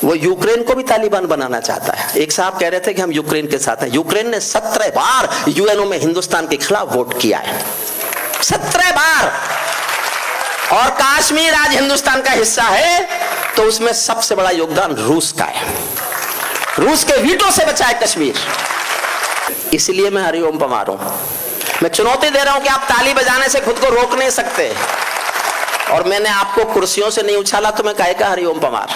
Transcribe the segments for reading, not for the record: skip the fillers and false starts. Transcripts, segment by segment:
वो यूक्रेन को भी तालिबान बनाना चाहता है। एक साहब कह रहे थे कि हम यूक्रेन के साथ हैं। यूक्रेन ने 17 बार यूएनओ में हिंदुस्तान के खिलाफ वोट किया है, 17 बार। और कश्मीर आज हिंदुस्तान का हिस्सा है, तो उसमें सबसे बड़ा योगदान रूस का है। रूस के वीटो से बचा है कश्मीर। इसलिए मैं हरिओम पमार हूं। मैं चुनौती दे रहा हूं कि आप ताली बजाने से खुद को रोक नहीं सकते। और मैंने आपको कुर्सियों से नहीं उछाला, तो मैं कहेगा हरिओम पमार।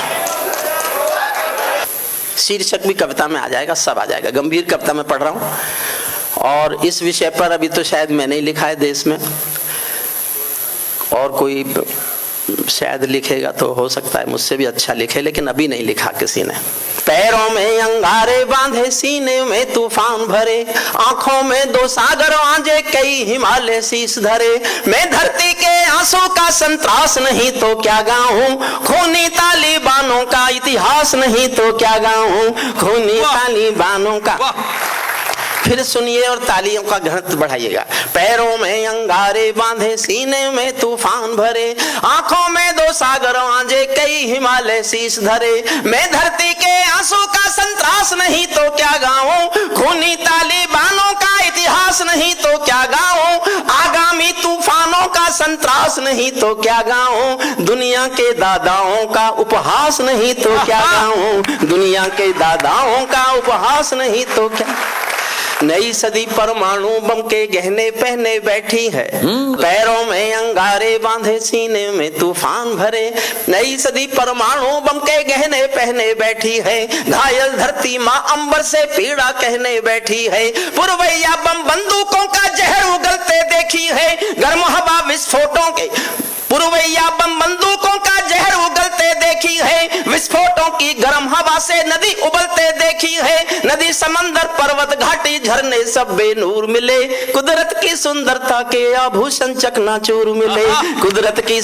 शीर्षक भी कविता में आ जाएगा, सब आ जाएगा। गंभीर कविता में पढ़ रहा हूं, और इस विषय पर अभी तो शायद मैंने ही लिखा है देश में, और कोई शायद लिखेगा तो हो सकता है मुझसे भी अच्छा लिखे, लेकिन अभी नहीं लिखा किसी ने। पैरों में अंगारे बांधे, सीने में तूफान भरे, आंखों में 2 सागर आंजे, कई हिमालय शीश धरे। मैं धरती के आंसू का संतरास नहीं तो क्या गाऊं, खूनी तालिबानों का इतिहास नहीं तो क्या गाऊं, खूनी तालिबानों का। फिर सुनिए और तालियों का घनत्व बढ़ाइएगा। पैरों में अंगारे बांधे, सीने में तूफान भरे, आंखों में 2 सागर आंजे, कई हिमालय शीश धरे। मैं धरती के आंसू का संतरास नहीं तो क्या गाऊं, खूनी तालिबानों का इतिहास नहीं तो क्या गाऊं, आगामी तूफानों का संतरास नहीं तो क्या गाऊं, दुनिया के दादाओं का उपहास नहीं तो क्या गाऊं, दुनिया के दादाओं का उपहास नहीं तो क्या। नई सदी परमाणु बम के गहने पहने बैठी है, पैरों में अंगारे बांधे, सीने में तूफान भरे। नई सदी परमाणु बम के गहने पहने बैठी है, घायल धरती माँ अंबर से पीड़ा कहने बैठी है। पुरवैया बम बंदूकों का जहर उगलते देखी है, गर्म हवा विस्फोटों के, पुरवैया बम बंदूकों का जहर उगलते देखी है, विस्फोटों की गर्म हवा से नदी उबलते देखी है। नदी समंदर पर्वत घाटी झरने सब बेनूर मिले, कुदरत की सुंदरता के आभूषण चकनाचूर मिले, कुदरत की।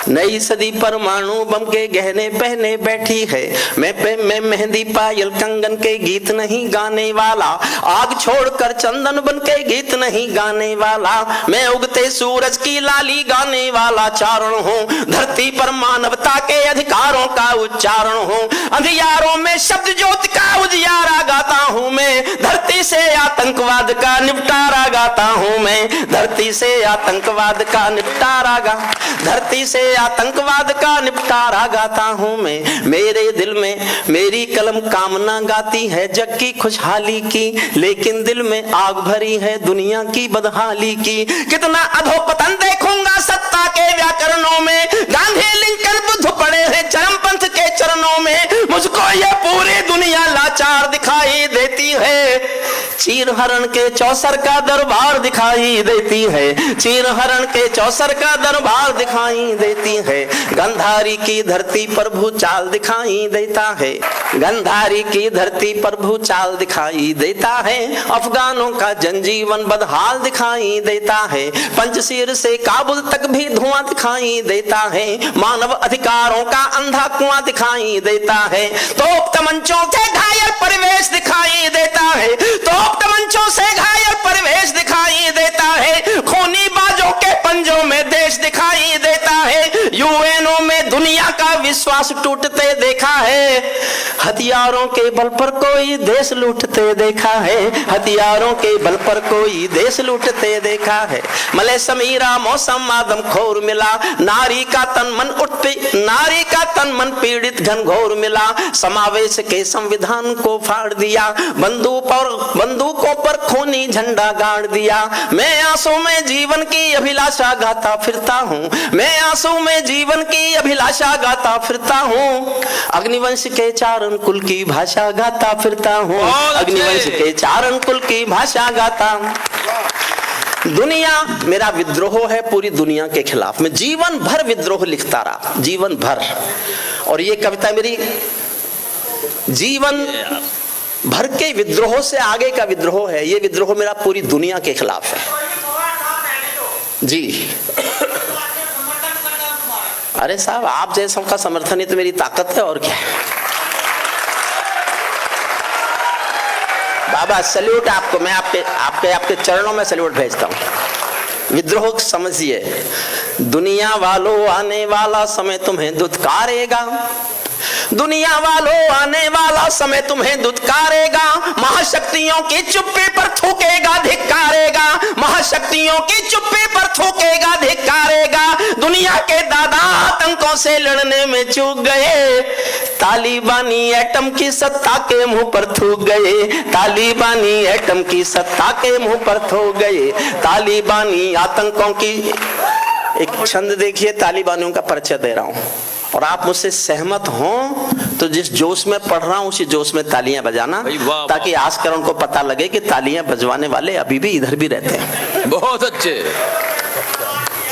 नई सदी परमाणु बम के गहने पहने बैठी है, मैं मेहंदी पायल कंगन के गीत नहीं गाने वाला, आग छोड़कर चंदन बन के गीत नहीं गाने वाला, मैं उगते सूरज की लाली गाने वाला चारण हूँ, धरती पर मानवता के अधिकारों का उच्चारण हूँ, अंधियारों में शब्द ज्योति का उजियारा गाता हूँ मैं, धरती से आतंकवाद का निपटारा गाता हूँ मैं, धरती से आतंकवाद का निपटारा धरती से आतंकवाद का निपटारा गाता हूँ मैं। मेरे दिल में मेरी कलम कामना गाती है जग की खुशहाली की, लेकिन दिल में आग भरी है दुनिया की बदहाली की। कितना अधोपतन देखूंगा सत्ता के व्याकरणों में, गांधी लिंकन बुद्ध पड़े हैं चरमपंथ के चरणों में, मुझको यह पूरी दुनिया लाचार दिखाई देती है। चीर हरण के चौसर का दरबार दिखाई देती है, चीर हरण के चौसर का दरबार दिखाई देती है। गंधारी की धरती पर भूचाल दिखाई देता है, गंधारी की धरती पर भूचाल दिखाई देता है। अफगानों का जनजीवन बदहाल दिखाई देता है, पंजशीर से काबुल तक भी धुआं दिखाई देता है। मानव अधिकारों का अंधा कुआं दिखाई देता है, तोप तमंचों से घायल परिवेश दिखाई देता है, तोप तमंचों से घायल परिवेश दिखाई देता है। खूनी बाजों के पंजों में देश दिखाई देता है, यूएनओ में दुनिया का विश्वास टूटते देखा है। हथियारों के बल पर कोई देश लूटते देखा है, हथियारों के बल पर कोई देश लूटते देखा है। मले समीरा मौसम आदम खोर मिला, नारी का तन मन उठते, नारी का तन मन पीड़ित घनघोर मिला। समावेश के संविधान को फाड़ दिया, बंदूकों पर खूनी झंडा गाड़ दिया। मैं आंसू में जीवन की अभिलाषा गाता फिरता हूँ, मैं आंसू में जीवन की अभिलाषा गाता फिरता हूँ। अग्निवंश के चारण कुल की भाषा गाता फिरता हूँ, अग्निवंश के चारण कुल की भाषा गाता। दुनिया मेरा विद्रोह है पूरी दुनिया के खिलाफ, मैं जीवन भर विद्रोह लिखता रहा, जीवन भर। और ये कविता मेरी जीवन भर के विद्रोह से आगे का विद्रोह है। ये विद्रोह मेरा पूरी दुनिया के खिलाफ है जी। अरे साहब, आप जैसों का समर्थन ही तो मेरी ताकत है, और क्या। बाबा सल्यूट आपको, मैं आपके चरणों में सल्यूट भेजता हूँ। विद्रोह समझिए, दुनिया वालों आने वाला समय तुम्हें दुत्कारेगा, दुनिया वालों आने वाला समय तुम्हें दुत्कारेगा, महाशक्तियों की चुप्पी पर थूकेगा धिक्कारेगा, महाशक्तियों की चुप्पी पर थूकेगा धिक्कारेगा। दुनिया के दादा आतंकों से लड़ने में चूक गए, तालिबानी एटम की सत्ता के मुंह पर थूक गए, तालिबानी एटम की सत्ता के मुंह पर थूक गए, तालिबानी आतंकों की। एक छंद देखिए, तालिबानियों का परिचय दे रहा हूं और आप मुझसे सहमत हों तो जिस जोश में पढ़ रहा हूं उसी जोश में तालियां बजाना, ताकि आजकरण को पता लगे कि तालियां बजवाने वाले अभी भी इधर भी रहते हैं। बहुत अच्छे।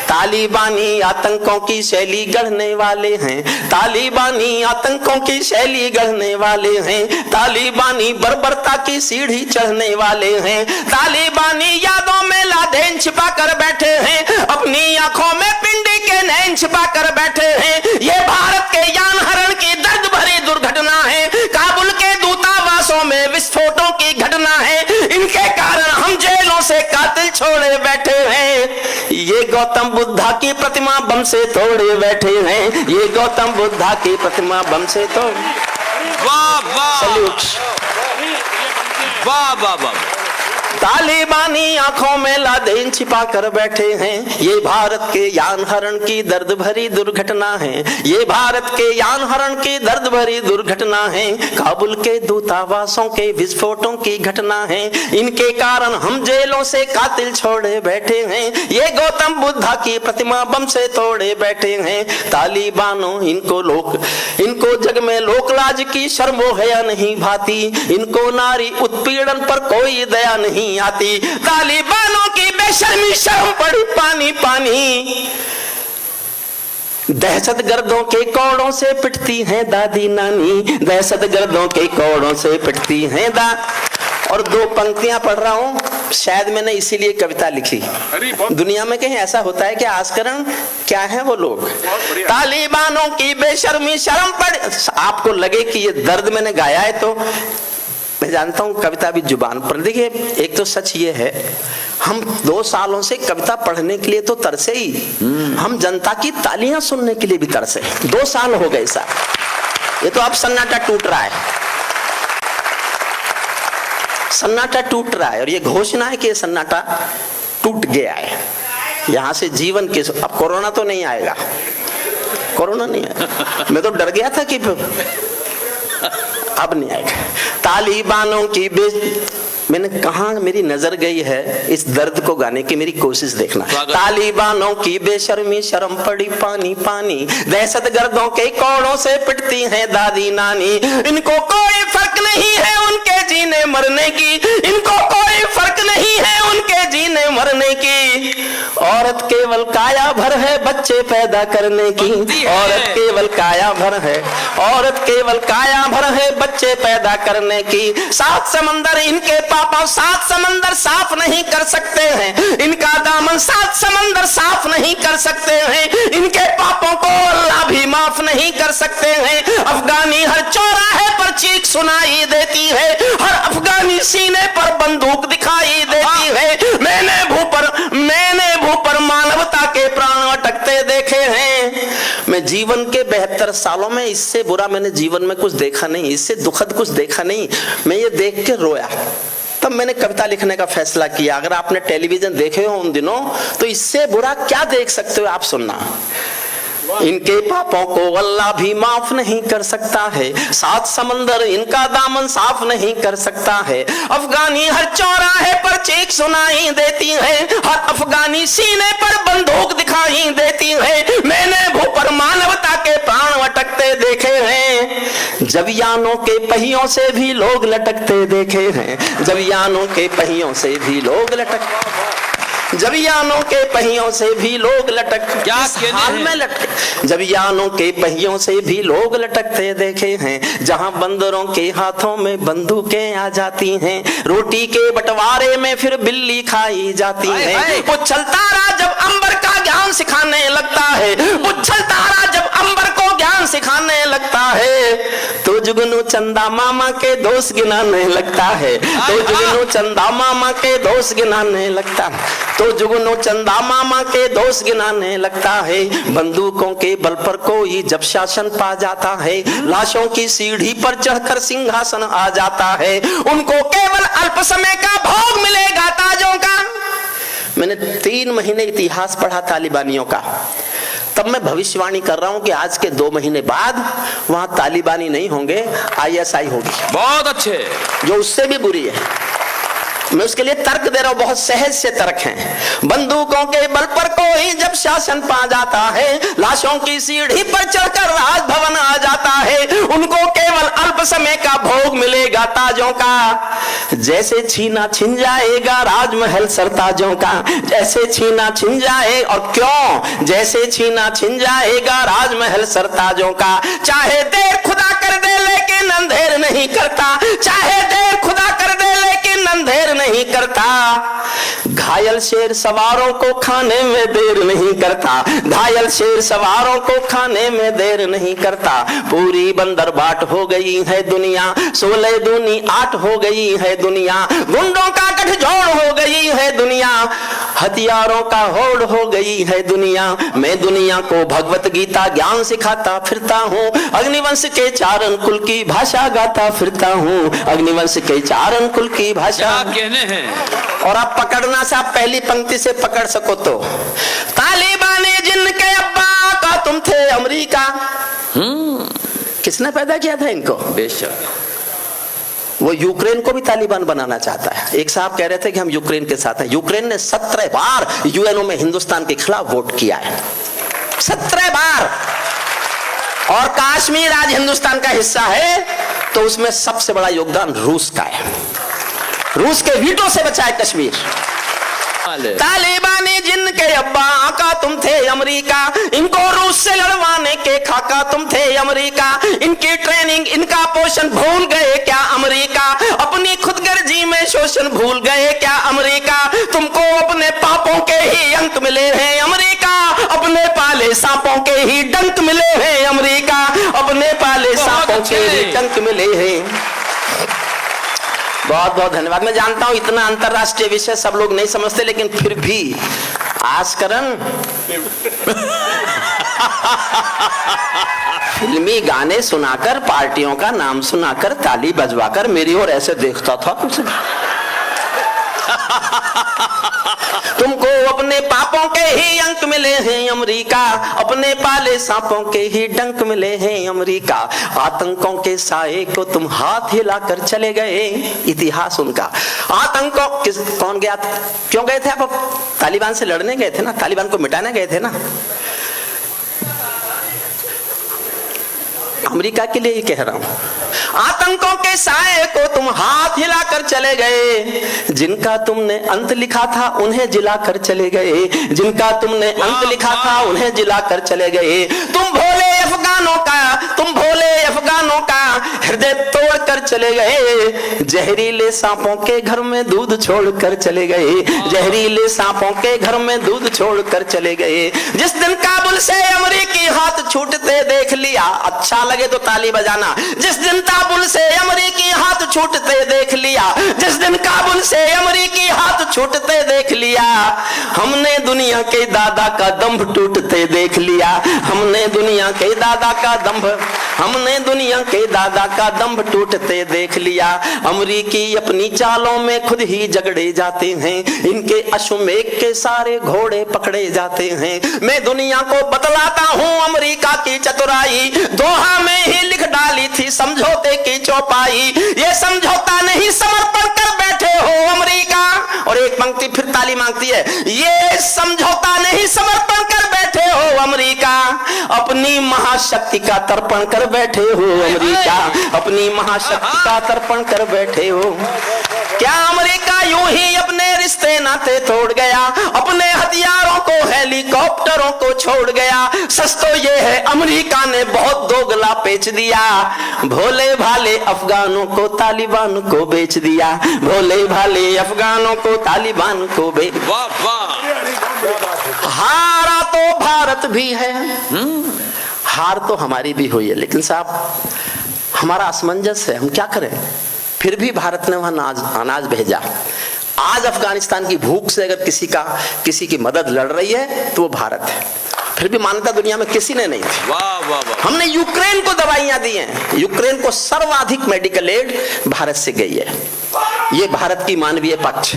तालिबानी आतंकों की शैली गढ़ने वाले हैं, तालिबानी आतंकों की शैली गढ़ने वाले हैं, तालिबानी बर्बरता की सीढ़ी चढ़ने वाले हैं, तालिबानी यादों में लादेन छिपा कर बैठे हैं, अपनी आंखों में पिंडी के नैन छिपा कर बैठे हैं। ये भारत के यान हरण की दर्द भरी दुर्घटना है, काबुल के दूतावासों में विस्फोटों की घटना है, इनके कारण हम जेलों से कातिल छोड़े बैठे हैं। ये गौतम बुद्धा की प्रतिमा बम से तोड़े बैठे हैं, ये गौतम बुद्धा की प्रतिमा बम से तोड़। वाह वाह, सल्यूट। वाह वाह वाह। तालिबानी आंखों में लादेन छिपा कर बैठे हैं, ये भारत के यान हरण की दर्द भरी दुर्घटना है, ये भारत के यान हरण की दर्द भरी दुर्घटना है, काबुल के दूतावासों के विस्फोटों की घटना है, इनके कारण हम जेलों से कातिल छोड़े बैठे हैं, ये गौतम बुद्धा की प्रतिमा बम से तोड़े बैठे हैं। तालिबानों इनको जग में लोकलाज की शर्म हया नहीं भाती, इनको नारी उत्पीड़न पर कोई दया नहीं आती, तालिबानों की बेशर्मी शर्म पड़ी पानी पानी। दहशतगर्दों के कोड़ों से पिटती हैं दादी नानी, दहशतगर्दों के कोड़ों से पिटती हैं और दो पंक्तियां पढ़ रहा हूं, शायद मैंने इसीलिए कविता लिखी। दुनिया में कहीं ऐसा होता है कि आजकरण क्या है वो लोग, तालिबानों की बेशर्मी शर्म पड़। आपको लगे कि ये दर्द मैंने गाया है तो मैं जानता हूं कविता भी जुबान पर। देखिए, एक तो सच ये है, हम 2 सालों से कविता पढ़ने के लिए तो तरसे ही, हम जनता की तालियां सुनने के लिए भी तरसे। 2 साल हो गए साहब, ये तो अब सन्नाटा टूट रहा है, सन्नाटा टूट रहा है और ये घोषणा है कि ये सन्नाटा टूट गया है। यहां से जीवन के, अब कोरोना तो नहीं आएगा, कोरोना नहीं आएगा, मैं तो डर गया था कि अब नहीं आएगा। तालिबानों की मैंने कहा मेरी नजर गई है इस दर्द को गाने की, मेरी कोशिश देखना। तालिबानों की बेशर्मी शर्म पड़ी पानी पानी, दहशतगर्दों के कोड़ों से पिटती हैं दादी नानी, इनको कोई फर्क नहीं है उनके जीने मरने की, इनको कोई फर्क नहीं है उनके जीने मरने की। औरत केवल काया भर है बच्चे पैदा करने की, औरत केवल काया भर है, औरत केवल काया भर है बच्चे पैदा करने की। 7 समंदर इनके पापा 7 समंदर साफ नहीं कर सकते हैं, इनका दामन 7 समंदर साफ नहीं कर सकते हैं, इनके पापों को अल्लाह भी माफ नहीं कर सकते हैं। अफगानी हर चौराहे पर चीख सुनाई देती है, हर अफगानी सीने पर बंदूक दिखाई देती है। मैंने भू पर मानवता के प्राण अटकते देखे हैं। मैं जीवन के 72 सालों में इससे बुरा मैंने जीवन में कुछ देखा नहीं, इससे दुखद कुछ देखा नहीं। मैं ये देख के रोया, तब मैंने कविता लिखने का फैसला किया। अगर आपने टेलीविजन देखे हो उन दिनों तो इससे बुरा क्या देख सकते हो आप, सुनना। इनके पापों को अल्लाह भी माफ नहीं कर सकता है, 7 समंदर इनका दामन साफ नहीं कर सकता है। अफगानी हर चौराहे पर चीख सुनाई देती है, हर अफगानी सीने पर बंदूक दिखाई देती है। मैंने भू पर मानवता के प्राण अटकते देखे हैं, जब यानों के पहियों से भी लोग लटकते देखे हैं, जब यानों के पहियों से भी लोग जब यानों के पहियों से भी लोग क्या हाल में लटके, जब यानों के पहियों से भी लोग लटकते देखे हैं, जहां बंदरों के हाथों में बंदूकें आ जाती हैं, रोटी के बंटवारे में फिर बिल्ली खाई जाती है। वो चलता रहा जब अंबर का ज्ञान सिखाने लगता है, उछल तारा जब अंबर को ज्ञान सिखाने लगता है, तो जुगनू चंदा मामा के दोस्त गिनाने लगता है, तो जुगनू चंदा मामा के दोस्त गिनाने लगता है, तो जुगनू चंदा मामा के दोस्त गिनाने लगता है। बंदूकों के बल पर कोई जब शासन पा जाता है, लाशों की सीढ़ी पर चढ़कर सिंहासन आ जाता है, उनको केवल अल्प समय का भोग मिलेगा ताजों का। मैंने 3 महीने इतिहास पढ़ा तालिबानियों का, तब मैं भविष्यवाणी कर रहा हूं कि आज के 2 महीने बाद वहां तालिबानी नहीं होंगे, ISI होगी। बहुत अच्छे। जो उससे भी बुरी है। मैं उसके लिए तर्क दे रहा हूं, बहुत सहज से तर्क हैं। बंदूकों के बल पर कोई जब शासन पा जाता है, लाशों की सीढ़ी पर चढ़कर राजभवन आ जाता है, उनको केवल अल्प समय का भोग मिलेगा ताजों का। जैसे छीना छिन जाएगा राजमहल सरताजों का, जैसे छीना छिन जाए, और क्यों जैसे छीना छिन जाएगा राजमहल सरताजों का। चाहे देर खुदा कर दे लेकिन अंधेर नहीं करता, चाहे देर खुदा कर दे लेकिन अंधेर नहीं करता। घायल शेर सवारों को खाने में देर नहीं करता, घायल शेर सवारों को खाने में देर नहीं करता। पूरी बंदर बाट हो गई है दुनिया, 16 दूनी 8 हो गई है दुनिया, गुंडों का गठजोड़ हो गई है दुनिया, हथियारों का होड़ हो गई है दुनिया। मैं दुनिया को भगवत गीता ज्ञान सिखाता फिरता हूँ, अग्निवंश के चारण कुल की भाषा गाता फिरता हूँ, अग्निवंश के चारण कुल की भाषा। कहने हैं और आप पकड़ना से, आप पहली पंक्ति से पकड़ सको तो, तालिबानी जिनके अब्बा का तुम थे अमेरिका। किसने पैदा किया था इनको? बेशक। वो यूक्रेन को भी तालिबान बनाना चाहता है। एक साहब कह रहे थे कि हम यूक्रेन के साथ हैं। यूक्रेन ने 17 बार यूएनओ में हिंदुस्तान के खिलाफ वोट किया है, 17 बार। और कश्मीर आज हिंदुस्तान का हिस्सा है, तो उसमें सबसे बड़ा योगदान रूस का है। रूस के वीटो से बचा है कश्मीर। तालिबानी जिनके अब्बा का तुम थे अमेरिका, इनको रूस से लड़वाने के खाका तुम थे अमेरिका। इनकी ट्रेनिंग इनका पोषण भूल गए क्या अमेरिका, अपनी खुदगर्जी में शोषण भूल गए क्या अमेरिका। तुमको अपने पापों के ही अंक मिले हैं अमेरिका, अपने पाले सांपों के ही डंक मिले हैं अमेरिका, अपने पाले सांपों के ही डंक मिले हैं। बहुत बहुत धन्यवाद। मैं जानता हूं इतना अंतरराष्ट्रीय विषय सब लोग नहीं समझते, लेकिन फिर भी आजकरण फिल्मी गाने सुनाकर, पार्टियों का नाम सुनाकर, ताली बजवाकर मेरी ओर ऐसे देखता था कुछ। तुमको अपने पापों के ही अंक मिले हैं अमेरिका, अपने पाले सांपों के ही डंक मिले हैं अमेरिका। आतंकों के साए को तुम हाथ हिलाकर चले गए। इतिहास उनका। आतंकों कौन गया था? क्यों गए थे आप? तालिबान से लड़ने गए थे ना, तालिबान को मिटाने गए थे ना। अमेरिका के लिए ही कह रहा हूं। आतंकों के साए को तुम हाथ हिलाकर चले गए, जिनका तुमने अंत लिखा था उन्हें जिलाकर चले गए, जिनका तुमने अंत लिखा था उन्हें जिलाकर चले गए। तुम भोले अफगानों का, तुम भोले अफगानों का हृदय तोड़कर चले गए। जहरीले सांपों के घर में दूध छोड़कर चले गए, जहरीले सांपों के घर में दूध छोड़कर चले गए। जिस दिन काबुल से अमेरिकी हाथ छूटते देख लिया, अच्छा लगे तो ताली बजाना। जिस दिन काबुल से अमेरिकी हाथ छूटते देख लिया, जिस दिन काबुल से अमेरिकी हाथ छूटते देख लिया, हमने दुनिया के दादा का दंभ टूटते देख लिया, हमने दुनिया के दादा का दंभ, हमने दुनिया के दादा का दंभ टूटते देख लिया। अमेरिकी अपनी चालों में खुद ही झगड़े जाते हैं, इनके अश्वमेघ के सारे घोड़े पकड़े जाते हैं। मैं दुनिया को बतलाता हूँ अमेरिका की चतुराई, दोहा में ही लिख डाली थी समझौते की चौपाई। ये समझौता नहीं समर्पण कर बैठे हो अमेरिका। और एक पंक्ति फिर ताली मांगती है, ये समझौता नहीं समर्पण कर बैठे हो अमेरिका, अपनी महाशक्ति का तर्पण कर बैठे हो अमेरिका, अपनी महाशक्ति का तर्पण कर बैठे हो। क्या अमेरिका यूं ही अपने रिश्ते नाते तोड़ गया, अपने हथियारों को हेलीकॉप्टरों को छोड़ गया? सच तो ये है अमेरिका ने बहुत दोगला बेच दिया, भोले भाले अफगानों को तालिबान को बेच दिया, भोले भाले अफगानों को तालिबान को बेच। हारा तो भारत भी है, हार तो हमारी भी हुई है, लेकिन साहब हमारा असमंजस है, हम क्या करें। फिर भी भारत ने वहां अनाज भेजा। आज अफगानिस्तान की भूख से अगर किसी की मदद लड़ रही है तो वो भारत है। फिर भी मान्यता दुनिया में किसी ने नहीं थी। वाह वाह वाह। हमने यूक्रेन को दवाइयां दी हैं, यूक्रेन को सर्वाधिक मेडिकल एड भारत से गई है। ये भारत की मानवीय पक्ष।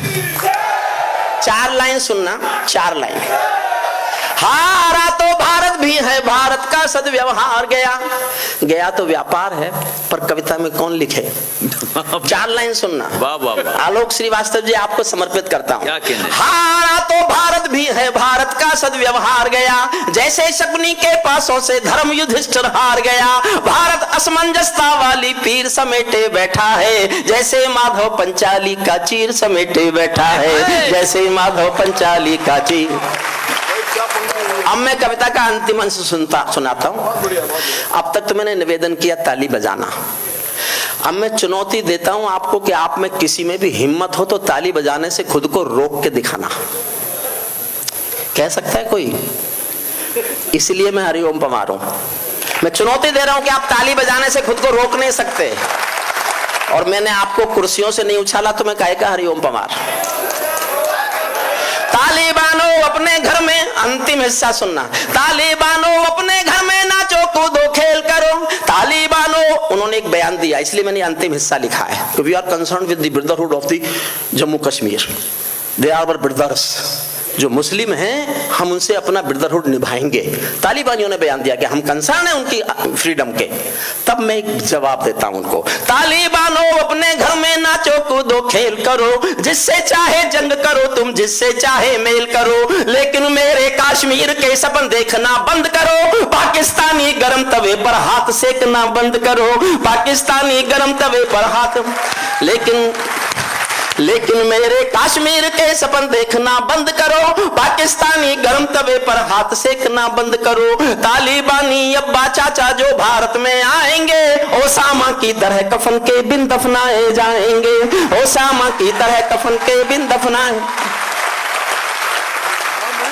4 लाइन सुनना, 4 लाइन। हारा तो भारत भी है, भारत का सद्व्यवहार गया तो व्यापार है, पर कविता में कौन लिखे। 4 लाइन सुनना। वाह वाह वाह। आलोक श्रीवास्तव जी आपको समर्पित करता हूं। क्या कहने। हारा तो भारत भी है, भारत का सद्व्यवहार गया, जैसे शकुनी के पासों से धर्म युधिष्ठिर हार गया। भारत असमंजसता वाली पीर समेटे बैठा है, जैसे माधव पंचाली का चीर समेटे बैठा है, जैसे माधव पंचाली का चीर। अब मैं कविता का अंतिम अंश सुनाता हूं। अब तक तो मैंने निवेदन किया ताली बजाना, अब मैं चुनौती देता हूं आपको कि आप में किसी में भी हिम्मत हो तो ताली बजाने से खुद को रोक के दिखाना। कह सकता है कोई? इसलिए मैं हरिओम पमार हूं। मैं चुनौती दे रहा हूं कि आप ताली बजाने से खुद को रोक नहीं सकते। और मैंने आपको कुर्सियों से नहीं उछाला तो मैं काहे का हरिओम पमार। तालिबानो अपने घर में, अंतिम हिस्सा सुनना। तालिबानो अपने घर में नाचो कूदो खेल करो। तालिबानो, उन्होंने एक बयान दिया, इसलिए मैंने अंतिम हिस्सा लिखा है। We are concern with the brotherhood of the Jammu Kashmir, they are our brothers. जो मुस्लिम हैं हम उनसे अपना ब्रदरहुड निभाएंगे। तालिबानियों ने बयान दिया कि हम कंसर्न है उनकी फ्रीडम के। तब मैं एक जवाब देता हूं उनको। तालिबानो अपने घर में नाचो कूदो खेल करो, जिससे चाहे जंग करो तुम, जिससे चाहे मेल करो, लेकिन मेरे कश्मीर के सपन देखना बंद करो। पाकिस्तानी गरम तवे पर हाथ सेकना बंद करो, पाकिस्तानी गरम तवे पर हाथ। लेकिन मेरे कश्मीर के सपन देखना बंद करो, पाकिस्तानी गरम तवे पर हाथ सेकना बंद करो। तालिबानी अब्बा चाचा जो भारत में आएंगे, ओसामा की तरह कफन के बिन दफनाए जाएंगे, ओसामा की तरह कफन के बिन दफनाए।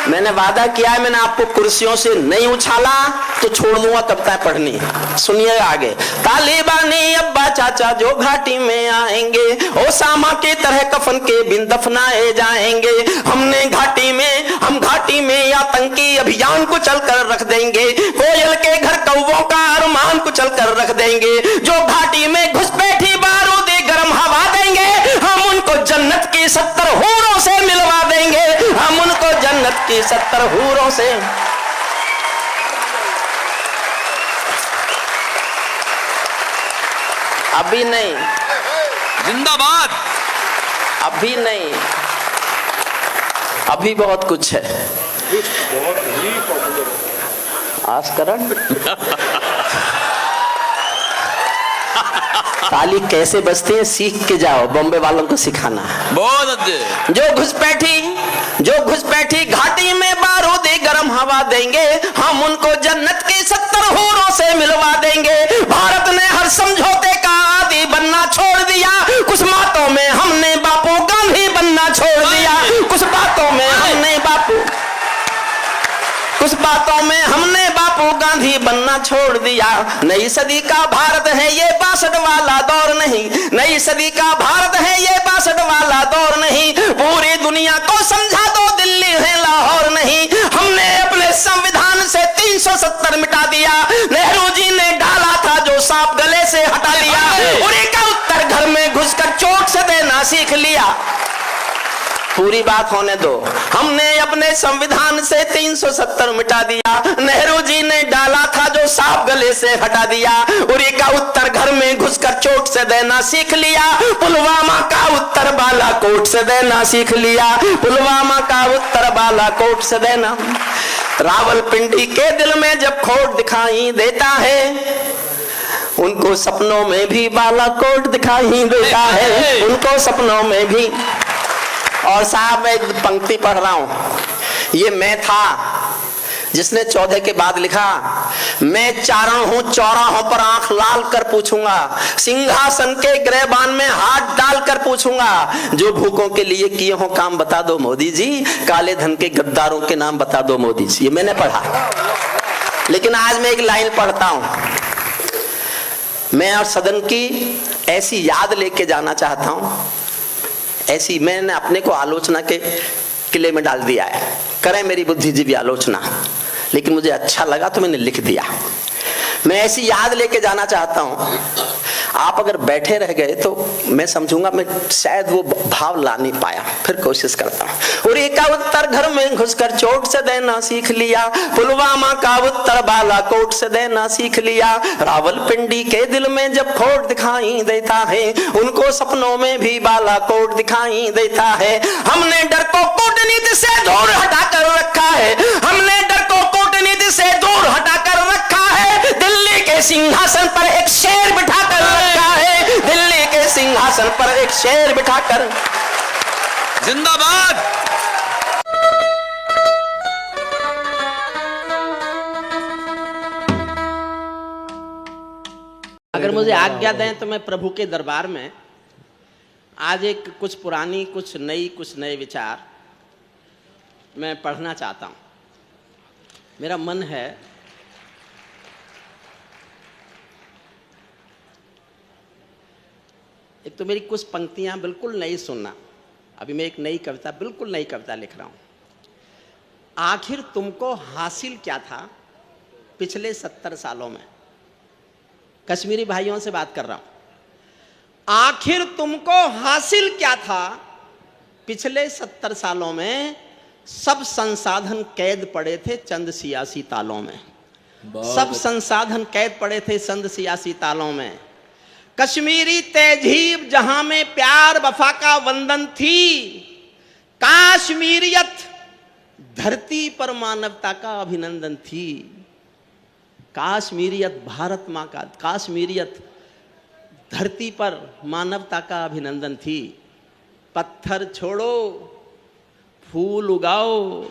मैंने वादा किया है, मैंने आपको कुर्सियों से नहीं उछाला तो छोड़ दूंगा कविताएं पढ़नी। सुनिए आगे। तालिबानी अब्बा चाचा जो घाटी में आएंगे, ओसामा की तरह कफन के बिन दफनाए जाएंगे। हम घाटी में आतंकी अभियान को चल कर रख देंगे, कोयल के घर कौवों का अरमान को चल कर रख देंगे। जो घाटी में घुसपैठी बारूदी गरम हवा देंगे, हम उनको जन्नत की 70 हूरों से मिलवा देंगे, हम उनको जन्नत की 70 हूरों से। अभी नहीं, जिंदाबाद। अभी नहीं, अभी बहुत कुछ है। आस्करण ताली कैसे बजती है सीख के जाओ, बॉम्बे वालों को सिखाना। बहुत अच्छे। जो घुसपैठी घाटी में बारूदी गरम हवा देंगे, हम उनको जन्नत की 70 हूरों से मिलवा देंगे। भारत ने हर समझौते का आदी बनना छोड़ दिया, कुछ बातों में हमने बापू गांधी बनना छोड़ दिया, कुछ बातों में हमने बापू गांधी बनना छोड़ दिया। नई सदी का भारत है ये 62 वाला दौर नहीं, नई सदी का भारत है ये 62 वाला दौर नहीं। पूरी दुनिया को समझा दो दिल्ली है लाहौर नहीं। हमने अपने संविधान से 370 मिटा दिया, नेहरू जी ने डाला था जो सांप गले से हटा लिया। उरी का उत्तर घर में घुसकर चोट से देना सीख लिया। पूरी बात होने दो। हमने अपने संविधान से 370 मिटा दिया, नेहरू जी ने डाला था जो सांप गले से हटा दिया। उरी का उत्तर घर में घुसकर चोट से देना सीख लिया, पुलवामा का उत्तर बालाकोट से देना सीख लिया, पुलवामा का उत्तर बालाकोट से देना। रावलपिंडी के दिल में जब खोट दिखाई देता है, उनको सपनों में भी बालाकोट दिखाई देता है, उनको सपनों में भी। और साहब मैं एक पंक्ति पढ़ रहा हूं, ये मैं था जिसने 14 के बाद लिखा, मैं चारण हूं, चौराहों पर आंख लाल कर पूछूंगा, सिंहासन के ग्रहबान में हाथ डालकर पूछूंगा, जो भूखों के लिए किए हो काम बता दो मोदी जी, काले धन के गद्दारों के नाम बता दो मोदी जी। ये मैंने पढ़ा, लेकिन आज मैं एक लाइन पढ़ता हूं। मैं और सदन की ऐसी याद लेके जाना चाहता हूं, ऐसी मैंने अपने को आलोचना के किले में डाल दिया है, करें मेरी बुद्धिजीवी आलोचना, लेकिन मुझे अच्छा लगा तो मैंने लिख दिया। मैं ऐसी याद लेके जाना चाहता हूं, आप अगर बैठे रह गए तो मैं समझूंगा मैं शायद वो भाव ला नहीं पाया, फिर कोशिश करता हूं। उरी का उत्तर घर में घुसकर चोट से देना सीख लिया, पुलवामा का उत्तर बालाकोट से देना सीख लिया, रावलपिंडी के दिल में जब खोट दिखाई देता है, उनको सपनों में भी बालाकोट दिखाई देता है। हमने डर को कूटनीति से दूर हटाकर रखा है, हमने डर को कूटनीति से दूर हटाकर रखा है, दिल्ली के सिंहासन पर एक शेर बिठाकर रखा है, दिल्ली के सिंहासन पर एक शेर बिठाकर। जिंदाबाद। अगर मुझे आज्ञा दें तो मैं प्रभु के दरबार में आज एक कुछ पुरानी कुछ नए विचार मैं पढ़ना चाहता हूं। मेरा मन है एक तो मेरी कुछ पंक्तियां बिल्कुल नई सुनना। अभी मैं एक बिल्कुल नई कविता लिख रहा हूं। आखिर तुमको हासिल क्या था पिछले 70 सालों में? कश्मीरी भाइयों से बात कर रहा हूं। आखिर तुमको हासिल क्या था पिछले 70 सालों में? सब संसाधन कैद पड़े थे चंद सियासी तालों में, सब संसाधन कैद पड़े थे चंद सियासी तालों में। कश्मीरी तहजीब जहां में प्यार वफा का वंदन थी, काश्मीरियत धरती पर मानवता का अभिनंदन थी। काश्मीरियत भारत मां का, काश्मीरियत धरती पर मानवता का अभिनंदन थी। पत्थर छोड़ो फूल उगाओ,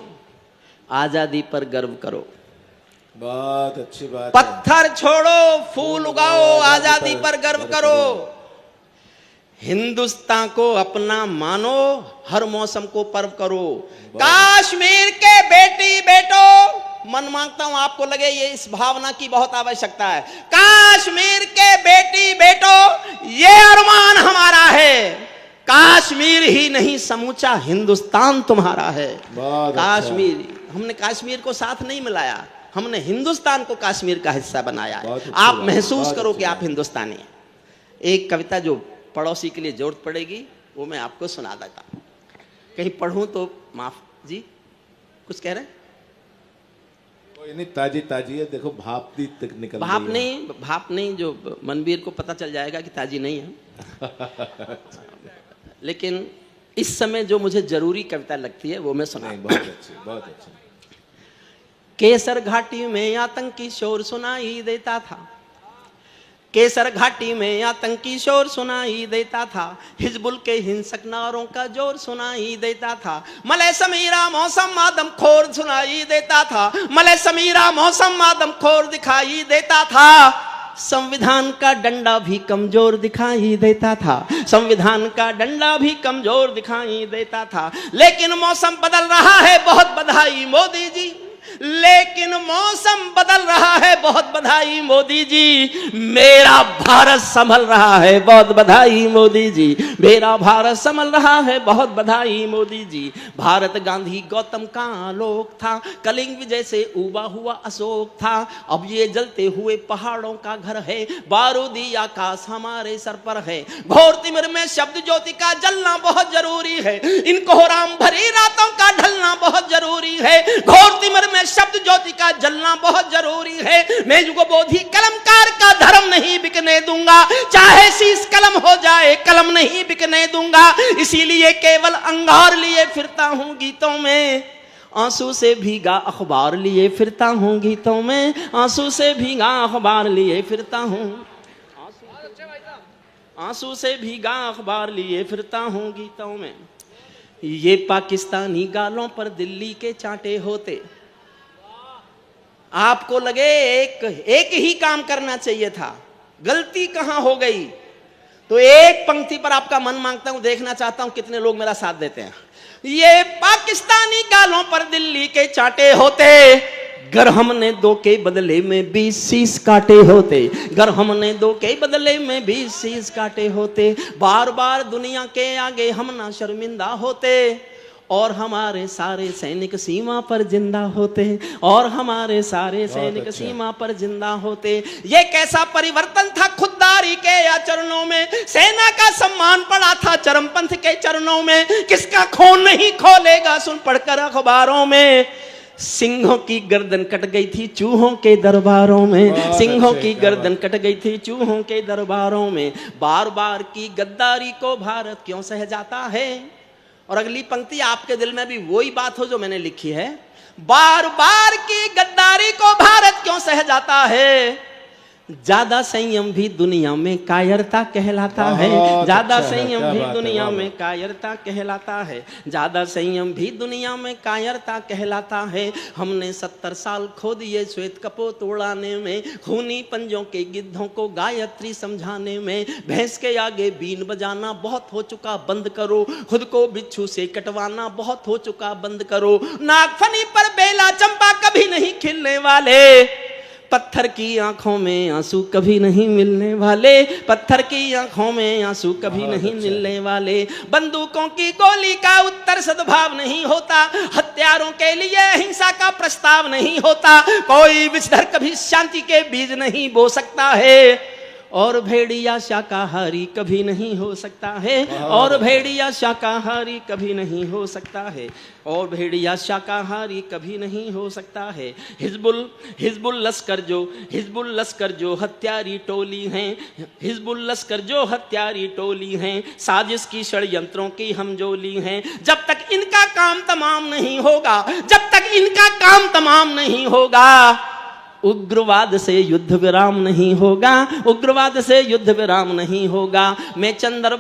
आजादी पर गर्व करो। बहुत अच्छी बात। पत्थर छोड़ो फूल उगाओ, आजादी पर गर्व करो। हिंदुस्तान को अपना मानो, हर मौसम को पर्व करो। कश्मीर के बेटी बेटो, मन मांगता हूं आपको लगे ये इस भावना की बहुत आवश्यकता है। कश्मीर के बेटी बेटो, ये अरमान हमारा है। कश्मीर ही नहीं समूचा हिंदुस्तान तुम्हारा है। कश्मीर अच्छा। हमने कश्मीर को साथ नहीं मिलाया, हमने हिंदुस्तान को कश्मीर का हिस्सा बनाया है। आप महसूस करो कि आप हिंदुस्तानी हैं। एक कविता जो पड़ोसी के लिए जरूरत पड़ेगी वो मैं आपको सुना देता हूं। कहीं पढ़ूं तो माफ जी, कुछ कह रहे हैं? नहीं, ताजी ताजी है, देखो भाप दी तक निकल भाप नहीं, जो मनवीर को पता चल जाएगा कि ताजी नहीं है। लेकिन इस समय जो मुझे जरूरी कविता लगती है वो मैं सुना। बहुत अच्छी, बहुत अच्छी। केसर घाटी में आतंकी शोर सुनाई देता था, केसर घाटी में आतंकी शोर सुनाई देता था, हिजबुल के हिंसक नारों का जोर सुनाई देता था। मलय समीरा मौसम आदम खोर सुनाई देता था, मलय समीरा मौसम आदम खोर दिखाई देता था। संविधान का डंडा भी कमजोर दिखाई देता था, संविधान का डंडा भी कमजोर दिखाई देता था। लेकिन मौसम बदल रहा है, बहुत बधाई मोदी जी। लेकिन मौसम बदल रहा है, बहुत बधाई मोदी जी। मेरा भारत संभल रहा है, बहुत बधाई मोदी जी। मेरा भारत संभल रहा है, बहुत बधाई मोदी जी। भारत गांधी गौतम का आलोक था, कलिंग विजय से उबा हुआ अशोक था। अब ये जलते हुए पहाड़ों का घर है, बारूदी आकाश हमारे सर पर है। घोर तिमिर में शब्द ज्योति का जलना बहुत जरूरी है, इन कोहराम भरी रातों का ढलना बहुत जरूरी है। घोर तिमिर में शब्द ज्योति का जलना बहुत जरूरी है। मैं युगबोधी कलमकार का धर्म नहीं बिकने दूंगा, चाहे शीश कलम हो जाए कलम नहीं बिकने दूंगा। इसीलिए केवल अंगार लिए फिरता हूं गीतों में, आंसू से भीगा अखबार लिए फिरता हूं गीतों में, आंसू से भीगा अखबार लिए फिरता हूं, आंसू से भीगा अखबार लिए फिरता हूं गीतों में। ये पाकिस्तानी गालों पर दिल्ली के चांटे होते, आपको लगे एक ही काम करना चाहिए था, गलती कहां हो गई, तो एक पंक्ति पर आपका मन मांगता हूं, देखना चाहता हूं कितने लोग मेरा साथ देते हैं। ये पाकिस्तानी गालों पर दिल्ली के चाटे होते, गर हमने 2 के बदले में 20 काटे होते, गर हमने 2 के बदले में 20 काटे होते, बार बार दुनिया के आगे हम ना शर्मिंदा होते, और हमारे सारे सैनिक सीमा पर जिंदा होते, और हमारे सारे सैनिक सीमा पर जिंदा होते। ये कैसा परिवर्तन था खुददारी के आचरणों में, सेना का सम्मान पड़ा था चरमपंथ के चरणों में, किसका खून नहीं खोलेगा सुन पढ़कर अखबारों में। सिंहों की गर्दन कट गई थी चूहों के दरबारों में, सिंहों की गर्दन कट गई थी चूहों के दरबारों में, बार बार की गद्दारी को भारत क्यों सह जाता है। और अगली पंक्ति आपके दिल में भी वही बात हो जो मैंने लिखी है, बार बार की गद्दारी को भारत क्यों सह जाता है, ज्यादा संयम भी दुनिया में कायरता कहलाता है, ज्यादा संयम भी दुनिया में कायरता कहलाता है, ज्यादा संयम भी दुनिया में कायरता कहलाता है। हमने 70 साल खो दिए श्वेत कपोत उड़ाने में, खूनी पंजों के गिद्धों को गायत्री समझाने में, भैंस के आगे बीन बजाना बहुत हो चुका बंद करो, खुद को बिच्छू से कटवाना बहुत हो चुका बंद करो, नागफनी पर बेला चंपा कभी नहीं खिलने वाले, पत्थर की आंखों में आंसू कभी नहीं मिलने वाले, पत्थर की आंखों में आंसू कभी नहीं मिलने वाले, बंदूकों की गोली का उत्तर सद्भाव नहीं होता, हत्यारों के लिए हिंसा का प्रस्ताव नहीं होता, कोई विषधर कभी शांति के बीज नहीं बो सकता है, और भेड़िया शाकाहारी कभी नहीं हो सकता है, और भेड़िया शाकाहारी कभी नहीं हो सकता है, और भेड़िया शाकाहारी कभी नहीं हो सकता है। हिजबुल लश्कर जो हत्यारी टोली हैं, हिजबुल लश्कर जो हत्यारी टोली हैं, साजिश की षड्यंत्रों की हम जोली हैं, जब तक इनका काम तमाम नहीं होगा, जब तक इनका काम तमाम नहीं होगा, उग्रवाद से युद्ध विराम नहीं होगा, उग्रवाद से युद्ध विराम नहीं होगा। मैं चंदर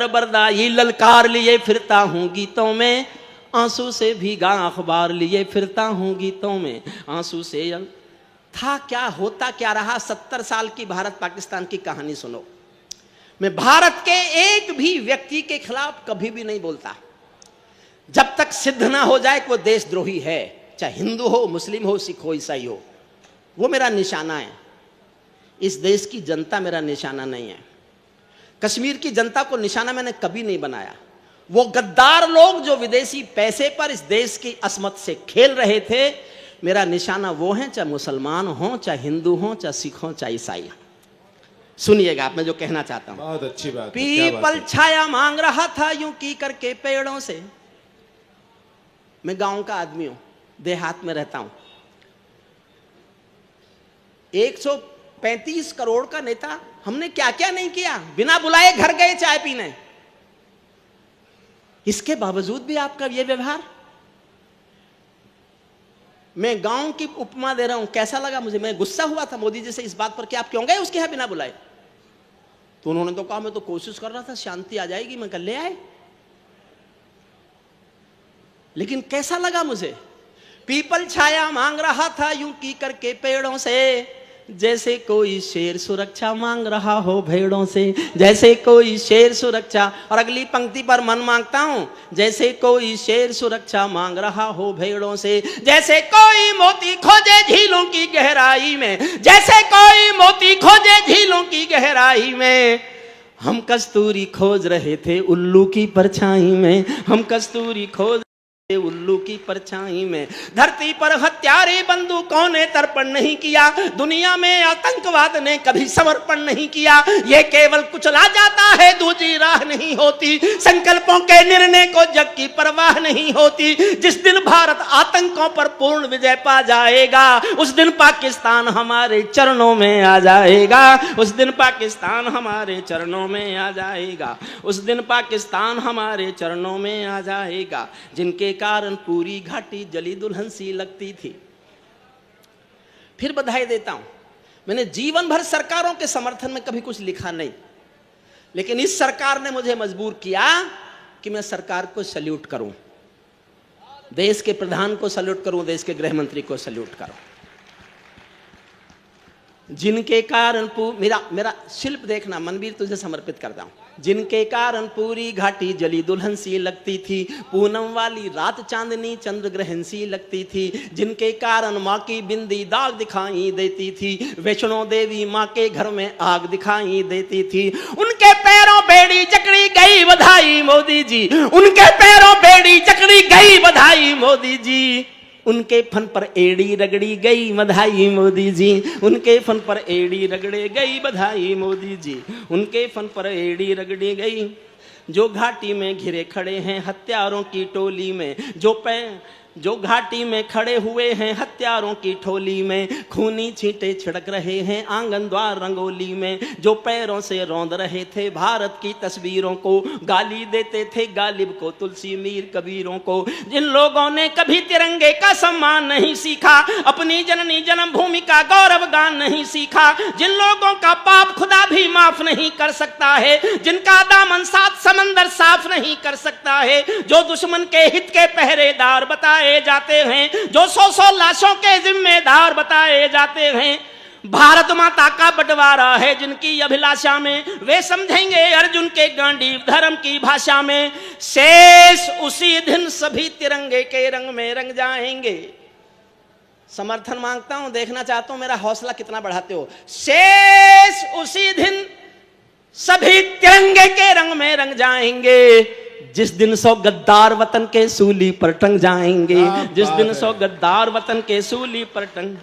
बरदाई ललकार लिए फिरता हूँ गीतों में, आंसू से भीगा अखबार लिए फिरता हूँ गीतों में, आंसू से था क्या होता क्या रहा। 70 साल की भारत पाकिस्तान की कहानी सुनो। मैं भारत के एक भी व्यक्ति के खिलाफ कभी भी नहीं बोलता जब तक सिद्ध ना हो जाए कि वो देशद्रोही है, चाहे हिंदू हो, मुस्लिम हो, सिख हो, ईसाई हो। वो मेरा निशाना है, इस देश की जनता मेरा निशाना नहीं है। कश्मीर की जनता को निशाना मैंने कभी नहीं बनाया। वो गद्दार लोग जो विदेशी पैसे पर इस देश की अस्मत से खेल रहे थे, मेरा निशाना वो है, चाहे मुसलमान हो, चाहे हिंदू हो, चाहे सिख हो, चाहे ईसाई हो। सुनिएगा आप मैं जो कहना चाहता हूं। बहुत अच्छी बात है। पीपल छाया मांग रहा था यूं की करके पेड़ों से। मैं गांव का आदमी हूं, देहात में रहता हूं। 135 करोड़ का नेता, हमने क्या क्या नहीं किया, बिना बुलाए घर गए चाय पीने, इसके बावजूद भी आपका यह व्यवहार। मैं गांव की उपमा दे रहा हूं, कैसा लगा मुझे। मैं गुस्सा हुआ था मोदी जी से इस बात पर कि आप क्यों गए उसके यहां बिना बुलाए। तो उन्होंने तो कहा मैं तो कोशिश कर रहा था शांति आ जाएगी, मैं कल ले आए। लेकिन कैसा लगा मुझे, पीपल छाया मांग रहा था यूं की करके पेड़ों से, जैसे कोई शेर सुरक्षा मांग रहा हो भेड़ों से, जैसे कोई शेर सुरक्षा। और अगली पंक्ति पर मन मांगता हूं, जैसे कोई शेर सुरक्षा मांग रहा हो भेड़ों से, जैसे कोई मोती खोजे झीलों की गहराई में, जैसे कोई मोती खोजे झीलों की गहराई में। हम कस्तूरी खोज रहे थे उल्लू की परछाई में, हम कस्तूरी खोज उल्लू की परछाई में। धरती पर हत्यारे बंदूकों ने तर्पण नहीं किया, दुनिया में आतंकवाद ने कभी समर्पण नहीं किया। ये केवल कुचला जाता है, दूसरी राह नहीं होती। संकल्पों के निर्णय को जग की परवाह नहीं होती। जिस दिन भारत आतंकों पर पूर्ण विजय पा जाएगा, उस दिन पाकिस्तान हमारे चरणों में आ जाएगा, उस दिन पाकिस्तान हमारे चरणों में आ जाएगा, उस दिन पाकिस्तान हमारे चरणों में आ जाएगा। जिनके कारण पूरी घाटी जली दुल्हन सी लगती थी। फिर बधाई देता हूं, मैंने जीवन भर सरकारों के समर्थन में कभी कुछ लिखा नहीं, लेकिन इस सरकार ने मुझे मजबूर किया कि मैं सरकार को सैल्यूट करूं। देश के प्रधान को सल्यूट करूं, देश के गृह मंत्री को सल्यूट करूं, जिनके कारण मेरा शिल्प देखना मनवीर, तुझे समर्पित करता हूं। जिनके कारण पूरी घाटी जली दुल्हन सी लगती थी, पूनम वाली रात चांदनी चंद्र ग्रहण सी लगती थी। जिनके कारण माँ की बिंदी दाग दिखाई देती थी, वैष्णो देवी माँ के घर में आग दिखाई देती थी। उनके पैरों बेड़ी जकड़ी गई बधाई मोदी जी, उनके पैरों बेड़ी जकड़ी गई बधाई मोदी जी। उनके फन पर एड़ी रगड़ी गई बधाई मोदी जी, उनके फन पर एड़ी रगड़े गई बधाई मोदी जी, उनके फन पर एड़ी रगड़ी गई। जो घाटी में घिरे खड़े हैं हत्यारों की टोली में, जो घाटी में खड़े हुए हैं हत्यारों की टोली में, खूनी छींटे छिड़क रहे हैं आंगन द्वार रंगोली में। जो पैरों से रौंद रहे थे भारत की तस्वीरों को, गाली देते थे गालिब को तुलसी मीर कबीरों को। जिन लोगों ने कभी तिरंगे का सम्मान नहीं सीखा, अपनी जननी जन्मभूमि का गौरव गान नहीं सीखा, जिन लोगों का पाप खुदा भी माफ नहीं कर सकता है, जिनका दामन सात समंदर साफ नहीं कर सकता है, जो दुश्मन के हित के पहरेदार बताए जाते हैं, जो 100 लाशों के जिम्मेदार बताए जाते हैं। भारत माता का बंटवारा है जिनकी अभिलाषा में, वे समझेंगे अर्जुन के गांडीव धर्म की भाषा में। शेष उसी दिन सभी तिरंगे के रंग में रंग जाएंगे। समर्थन मांगता हूं, देखना चाहता हूं मेरा हौसला कितना बढ़ाते हो। शेष उसी दिन सभी तिरंगे के रंग में रंग जाएंगे, जिस दिन 100 गद्दार वतन के सूली पर टंग जाएंगे, जिस दिन 100 गद्दार वतन के सूली पर टंग।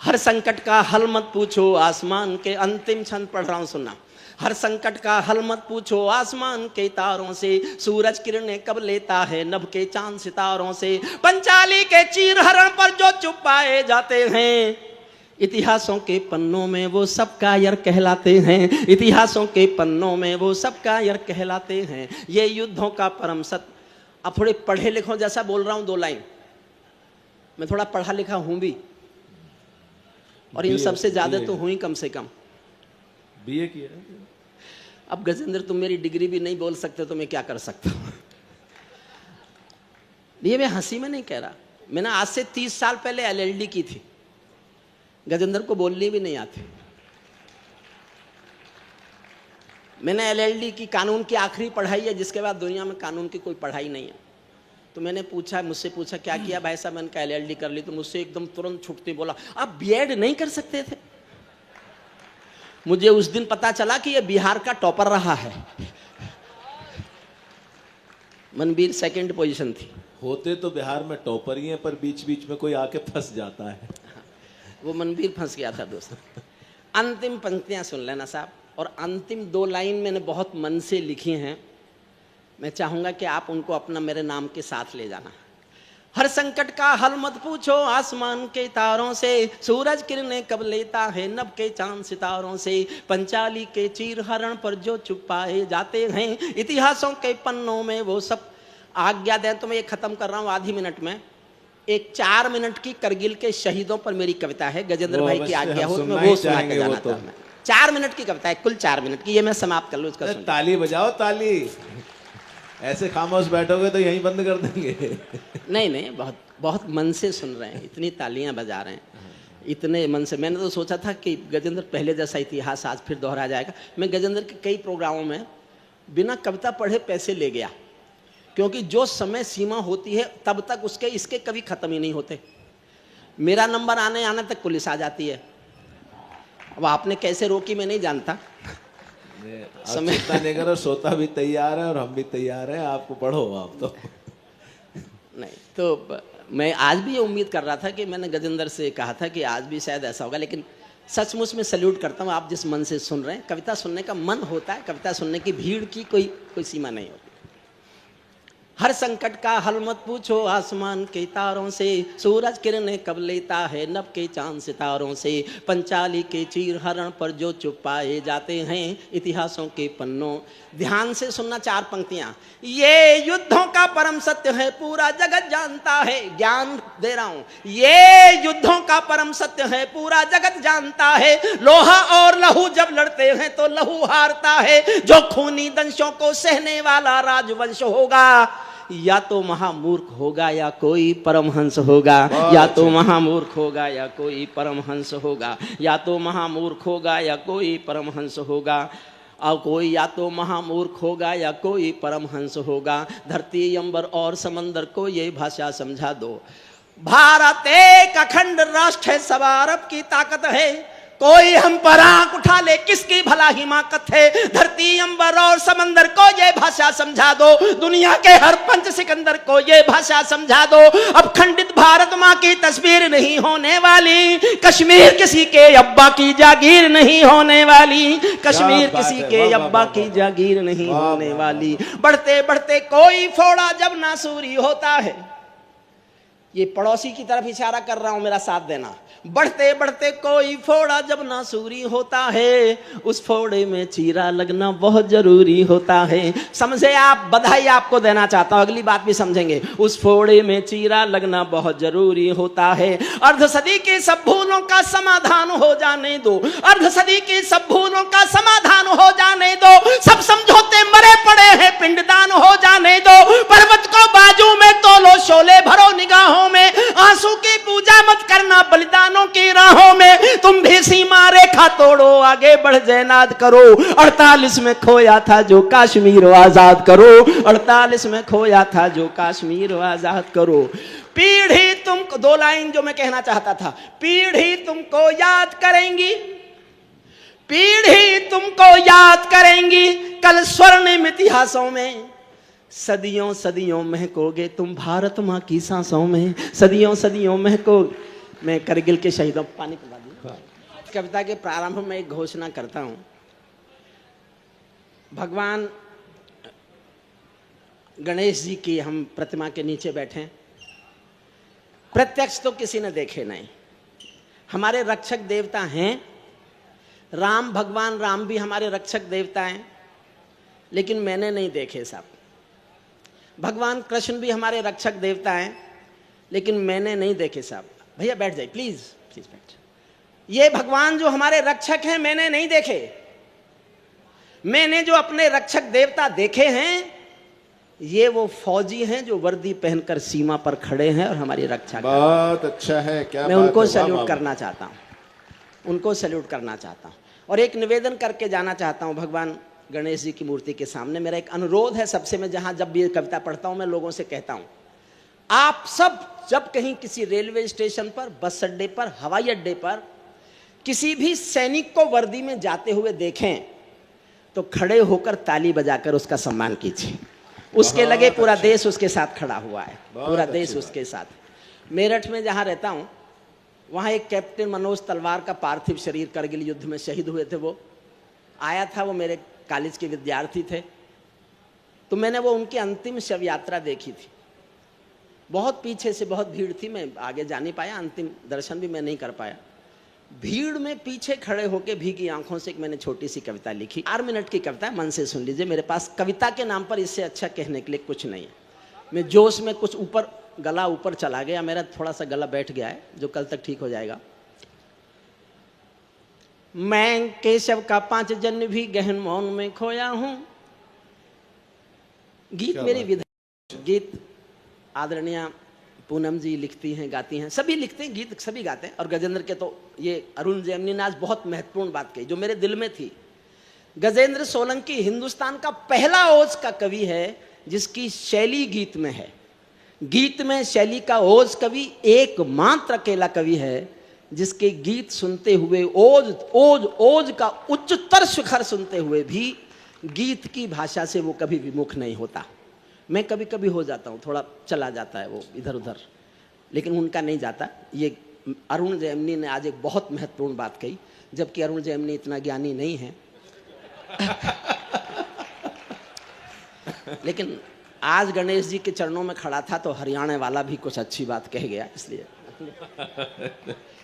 हर संकट का हल मत पूछो आसमान के, अंतिम छंद पढ़ रहा हूं सुनना। हर संकट का हल मत पूछो आसमान के तारों से, सूरज किरणें कब लेता है नभ के चांद सितारों से। पंचाली के चीर हरण पर जो चुप पाए जाते हैं, इतिहासों के पन्नों में वो सब कायर कहलाते हैं, इतिहासों के पन्नों में वो सब कायर कहलाते हैं। ये युद्धों का परम सत्य। अब थोड़े पढ़े लिखों जैसा बोल रहा हूं, 2 लाइन। मैं थोड़ा पढ़ा लिखा हूं भी, और इन सबसे ज्यादा तो हूं ही कम से कम। बीए किया। अब गजेंद्र तुम मेरी डिग्री भी नहीं बोल सकते तो मैं क्या कर सकता हूं। ये मैं हंसी में नहीं कह रहा, मैंने आज से 30 साल पहले LLD की थी। गजेंद्र को बोलनी भी नहीं आती। मैंने LLD की, कानून की आखिरी पढ़ाई है, जिसके बाद दुनिया में कानून की कोई पढ़ाई नहीं है। तो मैंने मुझसे पूछा क्या किया भाई साहब, मैंने कहा LLD कर ली। तो मुझसे एकदम तुरंत छुटते बोला आप B.Ed नहीं कर सकते थे। मुझे उस दिन पता चला कि ये बिहार का टॉपर रहा है। मनवीर 2nd पोजीशन थी। होते तो बिहार में टॉपर ही हैं, पर बीच बीच में कोई आके फंस जाता है। वो मनवीर फंस गया था दोस्त। अंतिम पंक्तियां सुन लेना साहब, और अंतिम 2 लाइन मैंने बहुत मन से लिखी हैं। मैं चाहूंगा कि आप उनको अपना मेरे नाम के साथ ले जाना। हर संकट का हल मत पूछो आसमान के तारों से, सूरज किरणें कब लेता है नभ के चांद सितारों से। पंचाली के चीर हरण पर जो चुप पाए जाते हैं, इतिहासों के पन्नों में वो सब। आज्ञा दें तो मैं ये खत्म कर रहा हूँ आधी मिनट में। एक 4 मिनट की करगिल के शहीदों पर मेरी कविता है, गजेंद्र भाई की आज्ञा हो तो मैं वो सुना के जाना था। मैं 4 मिनट की कविता है, कुल 4 मिनट की, ये मैं समाप्त कर लूँ उसका। ताली बजाओ ताली, ऐसे खामोश बैठोगे तो यहीं बंद कर देंगे। नहीं, बहुत बहुत मन से सुन रहे हैं, इतनी तालियां बजा रहे हैं, इतने मन से। मैंने तो सोचा था कि गजेंद्र पहले जैसा इतिहास आज फिर दोहरा जाएगा। मैं गजेंद्र के कई प्रोग्रामों में बिना कविता पढ़े पैसे ले गया, क्योंकि जो समय सीमा होती है तब तक इसके कभी खत्म ही नहीं होते। मेरा नंबर आने तक पुलिस आ जाती है। अब आपने कैसे रोकी मैं नहीं जानता। समय नहीं करो, सोता भी तैयार है और हम भी तैयार हैं, आपको पढ़ो आप तो। नहीं तो मैं आज भी ये उम्मीद कर रहा था कि मैंने गजेंद्र से कहा था कि आज भी शायद ऐसा होगा, लेकिन सचमुच में सल्यूट करता हूँ आप जिस मन से सुन रहे हैं। कविता सुनने का मन होता है, कविता सुनने की भीड़ की कोई सीमा नहीं होती। हर संकट का हल मत पूछो आसमान के तारों से, सूरज किरणें कब लेता है नभ के चांद सितारों से। पंचाली के चीर हरण पर जो चुप पाए जाते हैं, इतिहासों के पन्नों। ध्यान से सुनना 4 पंक्तियां। ये युद्धों का परम सत्य है, पूरा जगत जानता है। ज्ञान दे रहा हूं। ये युद्धों का परम सत्य है, पूरा जगत जानता है। लोहा और लहू जब लड़ते हैं तो लहू हारता है। जो खूनी दंशों को सहने वाला राजवंश होगा, या तो महामूर्ख होगा या कोई परमहंस होगा, या तो महामूर्ख होगा या कोई परमहंस होगा, या तो महामूर्ख होगा या कोई परमहंस होगा, और कोई या तो महामूर्ख होगा या कोई परमहंस होगा। धरती अंबर और समंदर को ये भाषा समझा दो। भारत एक अखंड राष्ट्र है, सवा अरब की ताकत है, कोई हम पर आंख उठा ले किसकी भला हिमाकत है। धरती अंबर और समंदर को ये भाषा समझा दो, दुनिया के हर पंच सिकंदर को ये भाषा समझा दो। अब खंडित भारत माँ की तस्वीर नहीं होने वाली, कश्मीर किसी के अब्बा की जागीर नहीं होने वाली, कश्मीर किसी के अब्बा की जागीर नहीं होने वाली। बढ़ते बढ़ते कोई फोड़ा जब नासूरी होता है, ये पड़ोसी की तरफ इशारा कर रहा हूं, मेरा साथ देना। बढ़ते बढ़ते कोई फोड़ा जब नासूरी होता है, उस फोड़े में चीरा लगना बहुत जरूरी होता है। समझे आप? बधाई आपको देना चाहता हूं, अगली बात भी समझेंगे। उस फोड़े में चीरा लगना बहुत जरूरी होता है। अर्ध सदी की सब भूलों का समाधान हो जाने दो, अर्ध सदी की सब भूलों का समाधान हो जाने दो। सब समझौते मरे पड़े हैं, पिंडदान हो जाने दो। पर्वत को बाजू में तोलो, शोले भरो निगाहों में, आंसू की पूजा मत करना बलिदानों की राहों में। तुम भी सीमा रेखा तोड़ो, आगे बढ़ जयनाद करो। 48 में खोया था जो कश्मीर आजाद करो, 48 में खोया था जो कश्मीर आजाद करो। पीढ़ी तुमको, 2 लाइन जो मैं कहना चाहता था, पीढ़ी तुमको याद करेंगी, पीढ़ी तुमको याद करेंगी कल स्वर्णिम इतिहासों में। सदियों सदियों महकोगे तुम भारत माँ की सांसों में, सदियों सदियों महकोगे। मैं करगिल के शहीदों, पानी पिला दीजिए। कविता के प्रारंभ में एक घोषणा करता हूं। भगवान गणेश जी की हम प्रतिमा के नीचे बैठे, प्रत्यक्ष तो किसी ने देखे नहीं, हमारे रक्षक देवता हैं। राम, भगवान राम भी हमारे रक्षक देवता हैं, लेकिन मैंने नहीं देखे साहब। भगवान कृष्ण भी हमारे रक्षक देवता हैं, लेकिन मैंने नहीं देखे साहब। भैया बैठ जाइए प्लीज, प्लीज बैठ। ये भगवान जो हमारे रक्षक हैं मैंने नहीं देखे। मैंने जो अपने रक्षक देवता देखे हैं, ये वो फौजी हैं जो वर्दी पहनकर सीमा पर खड़े हैं और हमारी रक्षा कर रहे हैं। बहुत अच्छा है, क्या मैं बात उनको है, सैल्यूट वाह, करना चाहता हूँ, उनको सैल्यूट करना चाहता हूँ। और एक निवेदन करके जाना चाहता हूँ भगवान गणेश जी की मूर्ति के सामने। मेरा एक अनुरोध है सबसे, मैं जहां जब भी ये कविता पढ़ता हूं मैं लोगों से कहता हूं, आप सब जब कहीं किसी रेलवे स्टेशन पर, बस अड्डे पर, हवाई अड्डे पर किसी भी सैनिक को वर्दी में जाते हुए देखें तो खड़े होकर ताली बजाकर उसका सम्मान कीजिए। उसके लगे पूरा देश उसके साथ खड़ा हुआ है, पूरा देश उसके साथ। मेरठ में जहां रहता हूं वहां एक कैप्टन मनोज तलवार का पार्थिव शरीर करगिल युद्ध में शहीद हुए थे, वो आया था। वो मेरे कॉलेज के विद्यार्थी थे, तो मैंने वो उनकी अंतिम शव यात्रा देखी थी। बहुत पीछे से बहुत भीड़ थी, मैं आगे जा नहीं पाया, अंतिम दर्शन भी मैं नहीं कर पाया। भीड़ में पीछे खड़े होकर भीगी आंखों से एक मैंने छोटी सी कविता लिखी। 4 मिनट की कविता है, मन से सुन लीजिए। मेरे पास कविता के नाम पर इससे अच्छा कहने के लिए कुछ नहीं है। मैं जोश में कुछ ऊपर, गला ऊपर चला गया, मेरा थोड़ा सा गला बैठ गया है, जो कल तक ठीक हो जाएगा। मैं केशव का 5 जन्म भी गहन मौन में खोया हूं। गीत मेरी विधा, गीत आदरणीय पूनम जी लिखती हैं, गाती हैं, सभी लिखते हैं गीत, सभी गाते हैं। और गजेंद्र के तो ये अरुण जैमिनी ने आज बहुत महत्वपूर्ण बात कही जो मेरे दिल में थी। गजेंद्र सोलंकी हिंदुस्तान का पहला ओज का कवि है जिसकी शैली गीत में है। गीत में शैली का ओज कवि एकमात्र अकेला कवि है जिसके गीत सुनते हुए, ओज ओज ओज का उच्चतर शिखर सुनते हुए भी गीत की भाषा से वो कभी विमुख नहीं होता। मैं कभी कभी हो जाता हूँ, थोड़ा चला जाता है वो इधर उधर, लेकिन उनका नहीं जाता। ये अरुण जैमिनी ने आज एक बहुत महत्वपूर्ण बात कही, जबकि अरुण जैमिनी इतना ज्ञानी नहीं है लेकिन आज गणेश जी के चरणों में खड़ा था तो हरियाणा वाला भी कुछ अच्छी बात कह गया, इसलिए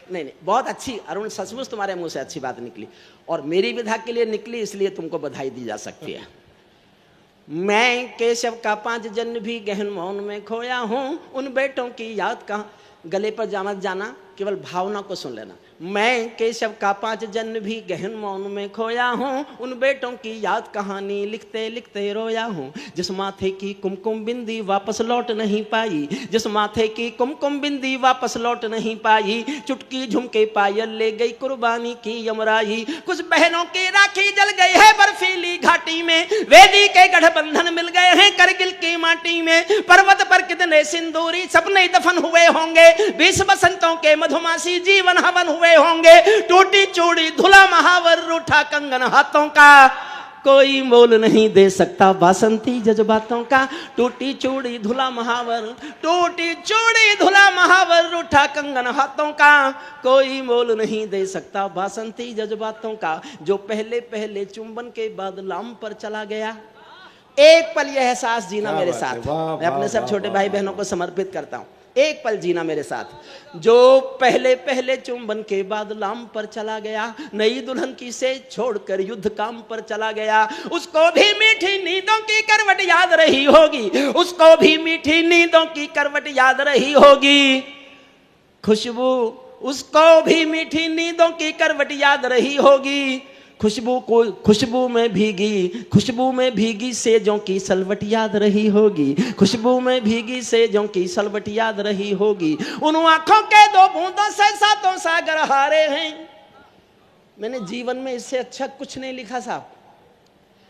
नहीं, बहुत अच्छी अरुण, सचमुच तुम्हारे मुंह से अच्छी बात निकली और मेरी विधा के लिए निकली, इसलिए तुमको बधाई दी जा सकती है। मैं केशव का 5 जन्म भी गहन मौन में खोया हूं, उन बेटों की याद का गले पर जामत जाना केवल भावना को सुन लेना। मैं केशव का 5 जन्म भी गहन मौन में खोया हूँ, उन बेटों की याद कहानी लिखते लिखते रोया हूँ। जिस माथे की कुमकुम बिंदी वापस लौट नहीं पाई, जिस माथे की कुमकुम बिंदी वापस लौट नहीं पाई, चुटकी झुमके पायल ले गई कुर्बानी की यमराई। कुछ बहनों की राखी जल गई है बर्फीली घाटी में, वेदी के गठबंधन मिल गए हैं करगिल की माटी में। पर्वत पर कितने सिंदूरी सपने दफन हुए होंगे, 20 बसंतों के मधुमासी जीवन हवन हुए होंगे। टूटी चूड़ी धुला महावर रूठा कंगन हाथों का, कोई मोल नहीं दे सकता बासंती जज्बातों का। टूटी चूड़ी धुला महावर, टूटी चूड़ी धुला महावर रूठा कंगन हाथों का, कोई मोल नहीं दे सकता बासंती जज्बातों का। जो पहले पहले चुंबन के बाद लाम पर चला गया, एक पल यह एहसास जीना मेरे साथ। मैं अपने सब छोटे भाई बहनों को समर्पित करता हूं, एक पल जीना मेरे साथ। जो पहले पहले चुंबन के बाद लाम पर चला गया, नई दुल्हन की से छोड़कर युद्ध काम पर चला गया, उसको भी मीठी नींदों की करवट याद रही होगी, उसको भी मीठी नींदों की करवट याद रही होगी। खुशबू, उसको भी मीठी नींदों की करवट याद रही होगी। खुशबू में भीगी सेजों की सलवट याद रही होगी, खुशबू में भीगी सेजों की सलवट याद रही होगी। उन आंखों के 2 बूंदों से 7 सागर हारे हैं। मैंने जीवन में इससे अच्छा कुछ नहीं लिखा साहब।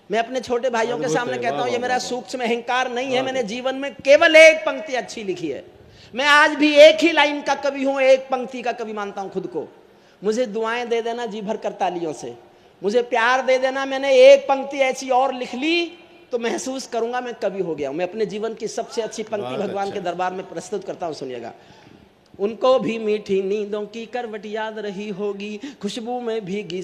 मैं अपने छोटे भाइयों के सामने कहता हूं, ये मेरा सूक्ष्म अहंकार नहीं है, मैंने जीवन में केवल एक पंक्ति अच्छी लिखी है। मैं आज भी एक ही लाइन का कवि हूं, एक पंक्ति का कवि मानता हूं खुद को। मुझे दुआएं दे देना जी भर कर तालियों से, मुझे प्यार दे देना, मैंने एक पंक्ति ऐसी और लिख ली तो महसूस करूंगा मैं कवि हो गया हूं। मैं अपने जीवन की सबसे अच्छी पंक्ति भगवान के दरबार में प्रस्तुत करता हूं, सुनिएगा। उनको भी मीठी नींदों की करवट याद रही होगी, खुशबू में भीगी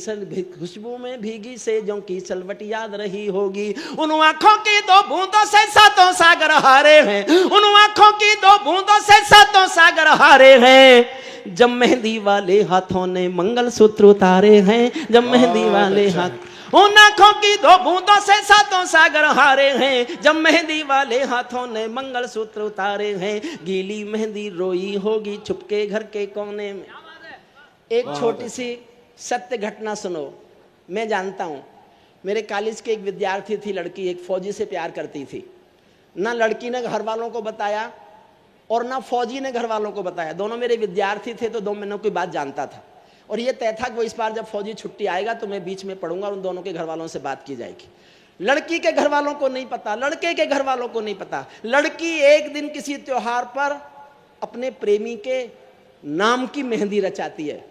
सेजों की सलवट याद रही होगी। उन आंखों की 2 बूंदों से 7 सागर हारे हैं, उन आंखों की 2 बूंदों से 7 सागर हारे हैं। जब मेहंदी वाले हाथों ने मंगलसूत्र उतारे हैं, जब मेहंदी वाले हाथ, उन आंखों की 2 बूंदों से 7 सागर हारे हैं। जब मेहंदी वाले हाथों ने मंगलसूत्र उतारे हैं, गीली मेहंदी रोई होगी छुपके घर के कोने में। एक छोटी सी सत्य घटना सुनो। मैं जानता हूं, मेरे कॉलेज के एक विद्यार्थी थी लड़की, एक फौजी से प्यार करती थी। ना लड़की ने घर वालों को बताया और ना फौजी ने घर वालों को बताया। दोनों मेरे विद्यार्थी थे तो 2 महीनों की बात जानता था, और ये तय था कि वो इस बार जब फौजी छुट्टी आएगा तो मैं बीच में पढ़ूंगा और उन दोनों के घर वालों से बात की जाएगी। लड़की के घर वालों को नहीं पता, लड़के के घर वालों को नहीं पता। लड़की एक दिन किसी त्योहार पर अपने प्रेमी के नाम की मेहंदी रचाती है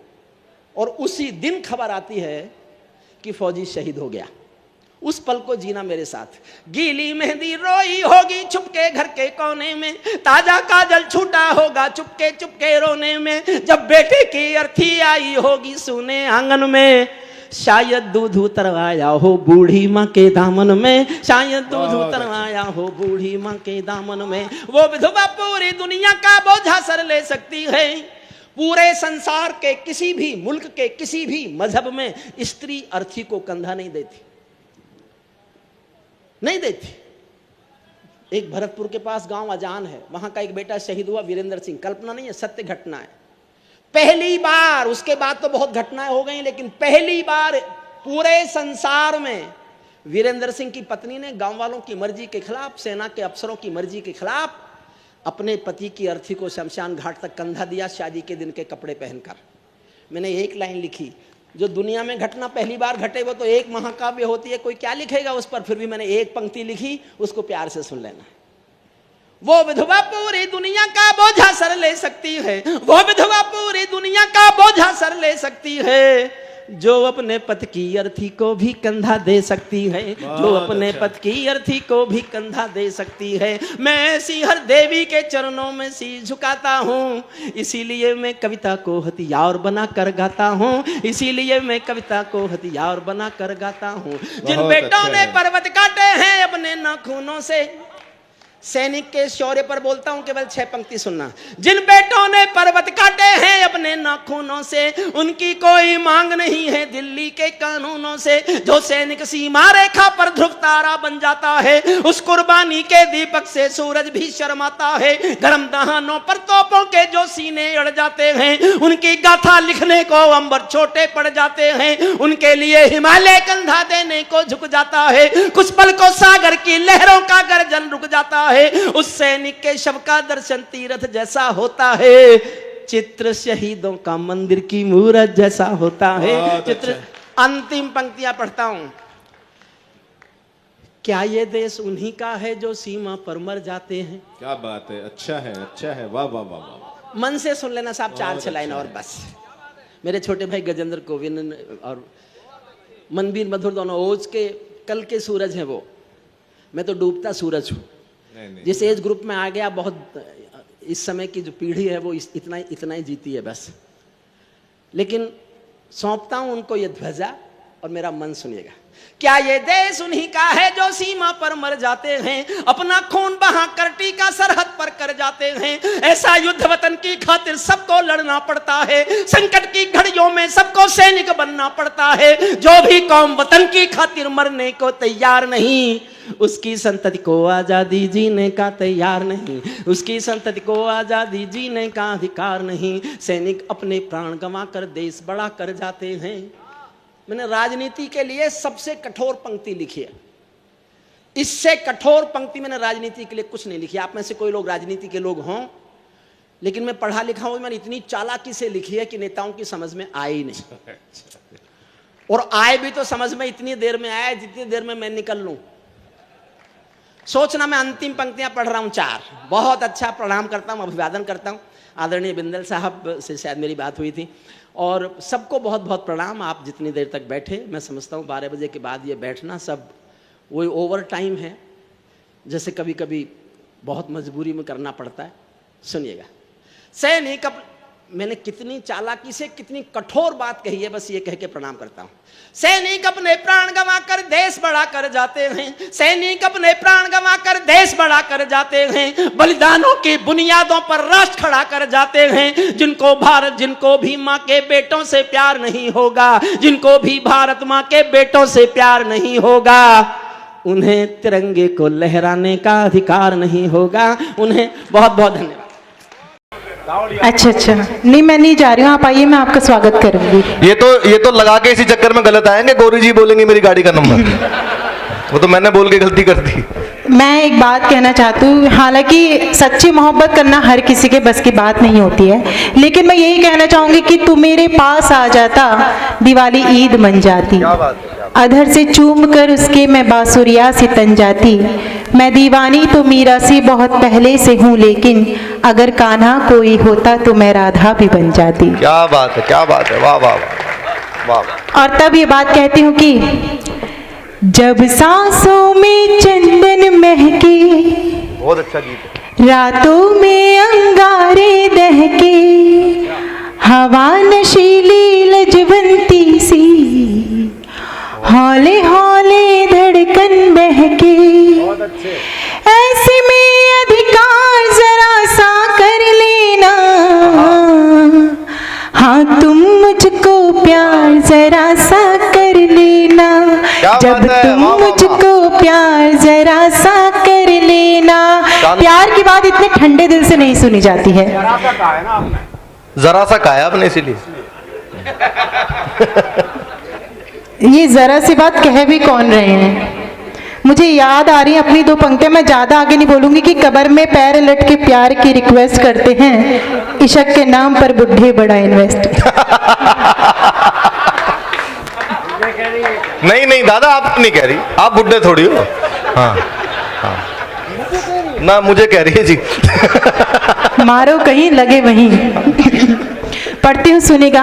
और उसी दिन खबर आती है कि फौजी शहीद हो गया। उस पल को जीना मेरे साथ। गीली मेहंदी रोई होगी छुपके घर के कोने में, ताजा काजल छूटा होगा चुपके चुपके रोने में। जब बेटे की अर्थी आई होगी सुने आंगन में, शायद दूध उतरवाया हो बूढ़ी माँ के दामन में, शायद दूध उतरवाया हो बूढ़ी माँ के दामन में। वो विधवा पूरी दुनिया का बोझा सर ले सकती है। पूरे संसार के किसी भी मुल्क के किसी भी मजहब में स्त्री अर्थी को कंधा नहीं देती, नहीं देती। एक भरतपुर के पास गांव अजान है, वहां का एक बेटा शहीद हुआ, वीरेंद्र सिंह। कल्पना नहीं है, सत्य घटना है। पहली बार, उसके बाद तो बहुत घटनाएं हो गई, लेकिन पहली बार पूरे संसार में वीरेंद्र सिंह की पत्नी ने गांव वालों की मर्जी के खिलाफ, सेना के अफसरों की मर्जी के खिलाफ अपने पति की अर्थी को शमशान घाट तक कंधा दिया, शादी के दिन के कपड़े पहनकर। मैंने एक लाइन लिखी, जो दुनिया में घटना पहली बार घटे वो तो एक महाकाव्य होती है, कोई क्या लिखेगा उस पर, फिर भी मैंने एक पंक्ति लिखी, उसको प्यार से सुन लेना। वो विधवा पूरी दुनिया का बोझा सर ले सकती है, वो विधवा पूरी दुनिया का बोझा सर ले सकती है, जो अपने पति की अर्थी को भी कंधा दे सकती है, जो अपने पति की अर्थी को भी कंधा दे सकती है। मैं ऐसी हर देवी के चरणों में शीश झुकाता हूँ, इसीलिए मैं कविता को हथियार बना कर गाता हूँ, इसीलिए मैं कविता को हथियार बना कर गाता हूँ। जिन बेटों ने पर्वत काटे हैं अपने नाखूनों से, सैनिक के शौर्य पर बोलता हूं, केवल 6 पंक्ति सुनना। जिन बेटों ने पर्वत काटे हैं अपने नाखूनों से, उनकी कोई मांग नहीं है दिल्ली के कानूनों से। जो सैनिक सीमा रेखा पर ध्रुव तारा बन जाता है। उस कुर्बानी के दीपक से सूरज भी शर्माता है। गर्म दहानों पर तोपों के जो सीने अड़ जाते हैं, उनकी गाथा लिखने को अंबर छोटे पड़ जाते हैं। उनके लिए हिमालय कंधा देने को झुक जाता है। कुछ पल को सागर की लहरों का गर्जन रुक जाता है। उस सैनिक के शव का दर्शन तीर्थ जैसा होता है। चित्र शहीदों का मंदिर की मूरत जैसा होता है। चित्र अंतिम पंक्तियां पढ़ता हूं। क्या ये देश उन्हीं का है जो सीमा पर मर जाते हैं? क्या बात है, अच्छा है, अच्छा है, वाह वाह वाह वाह। मन से सुन लेना साहब, 4 लाइन और बस। मेरे छोटे भाई गजेंद्र कोविंद और मनबीर मधुर दोनों ओज के कल के सूरज हैं वो। मैं तो डूबता सूरज हूँ। जिस एज ग्रुप में आ गया, बहुत इस समय की जो पीढ़ी है वो इतना ही जीती है बस। लेकिन सौंपता हूं उनको ये ध्वजा और मेरा मन सुनिएगा। क्या ये देश उन्हीं का है जो सीमा पर मर जाते हैं, अपना खून बहा कर टीका सरहद पर कर जाते हैं। ऐसा युद्ध वतन की खातिर सबको लड़ना पड़ता है। संकट की घड़ियों में सबको सैनिक बनना पड़ता है। जो भी कौम वतन की खातिर मरने को तैयार नहीं, उसकी संतति को आजादी जीने का तैयार नहीं। उसकी संतति को आजादी जीने का अधिकार नहीं। सैनिक अपने प्राण गंवा कर देश बड़ा कर जाते हैं। मैंने राजनीति के लिए सबसे कठोर पंक्ति लिखी है। इससे कठोर पंक्ति मैंने राजनीति के लिए कुछ नहीं लिखी। आप में से कोई लोग राजनीति के लोग हों, लेकिन मैं पढ़ा लिखा हूं। मैंने इतनी चालाकी से लिखी है कि नेताओं की समझ में आए ही नहीं। और आए भी तो समझ में इतनी देर में आया जितनी देर में मैं निकल लूं। सोचना मैं अंतिम पंक्तियां पढ़ रहा हूं 4। बहुत अच्छा प्रणाम करता हूं, अभिवादन करता हूं। आदरणीय बिंदल साहब से शायद मेरी बात हुई थी। और सबको बहुत बहुत प्रणाम। आप जितनी देर तक बैठे, मैं समझता हूँ 12 बजे के बाद ये बैठना सब वही ओवर टाइम है, जैसे कभी कभी बहुत मजबूरी में करना पड़ता है। सुनिएगा, सैनिक मैंने कितनी चालाकी से कितनी कठोर बात कही है, बस ये कह के प्रणाम करता हूं। सैनिक अपने प्राण गंवा कर देश बड़ा कर जाते हैं। सैनिक अपने प्राण गंवा कर देश बड़ा कर जाते हैं। बलिदानों की बुनियादों पर राष्ट्र खड़ा कर जाते हैं। जिनको भी माँ के बेटों से प्यार नहीं होगा, जिनको भी भारत माँ के बेटों से प्यार नहीं होगा, उन्हें तिरंगे को लहराने का अधिकार नहीं होगा। उन्हें बहुत बहुत धन्यवाद। अच्छा, नहीं मैं नहीं जा रही हूँ, आप आइए, मैं आपका स्वागत करूंगी। ये तो लगा के इसी चक्कर में गलत आएंगे। गौरी जी बोलेंगे मेरी गाड़ी का नंबर। वो तो मैंने बोल के गलती कर दी। मैं एक बात कहना चाहती हूँ, हालांकि सच्ची मोहब्बत करना हर किसी के बस की बात नहीं होती है, लेकिन मैं यही कहना चाहूंगी कि तू मेरे पास आ जाता, दिवाली ईद बन जाती। अधर से चूम कर उसके मैं बांसुरिया से तन जाती। मैं दीवानी तो मीरा सी बहुत पहले से हूँ, लेकिन अगर कान्हा कोई होता तो मैं राधा भी बन जाती। क्या बात है, क्या बात है, वाह वाह वाह वाह। और तब ये बात कहती हूँ कि जब सांसों में चंदन महके, बहुत अच्छा गीत है। रातों में अंगारे दहके, हवा नशीली लजवंती सी, हौले हौले धड़कन बहके, ऐसे में अधिकार जरा सा कर लेना। हाँ तुम मुझको प्यार जरा सा कर लेना। जब तुम मुझको प्यार जरा सा कर लेना। प्यार की बात इतने ठंडे दिल से नहीं सुनी जाती है। जरा सा कहा आपने, इसीलिए ये जरा सी बात कह भी कौन रहे हैं। मुझे याद आ रही है अपनी 2 पंक्तियां, मैं ज्यादा आगे नहीं बोलूंगी। कि कब्र में पैर लट के प्यार की रिक्वेस्ट करते हैं, इश्क के नाम पर बुढ़े बड़ा इन्वेस्ट। नहीं दादा, आप नहीं कह रही, आप बुढ़े थोड़ी हो। हाँ ना, मुझे कह रही है जी। मारो कहीं लगे वहीं। पढ़ती हूँ, सुनेगा।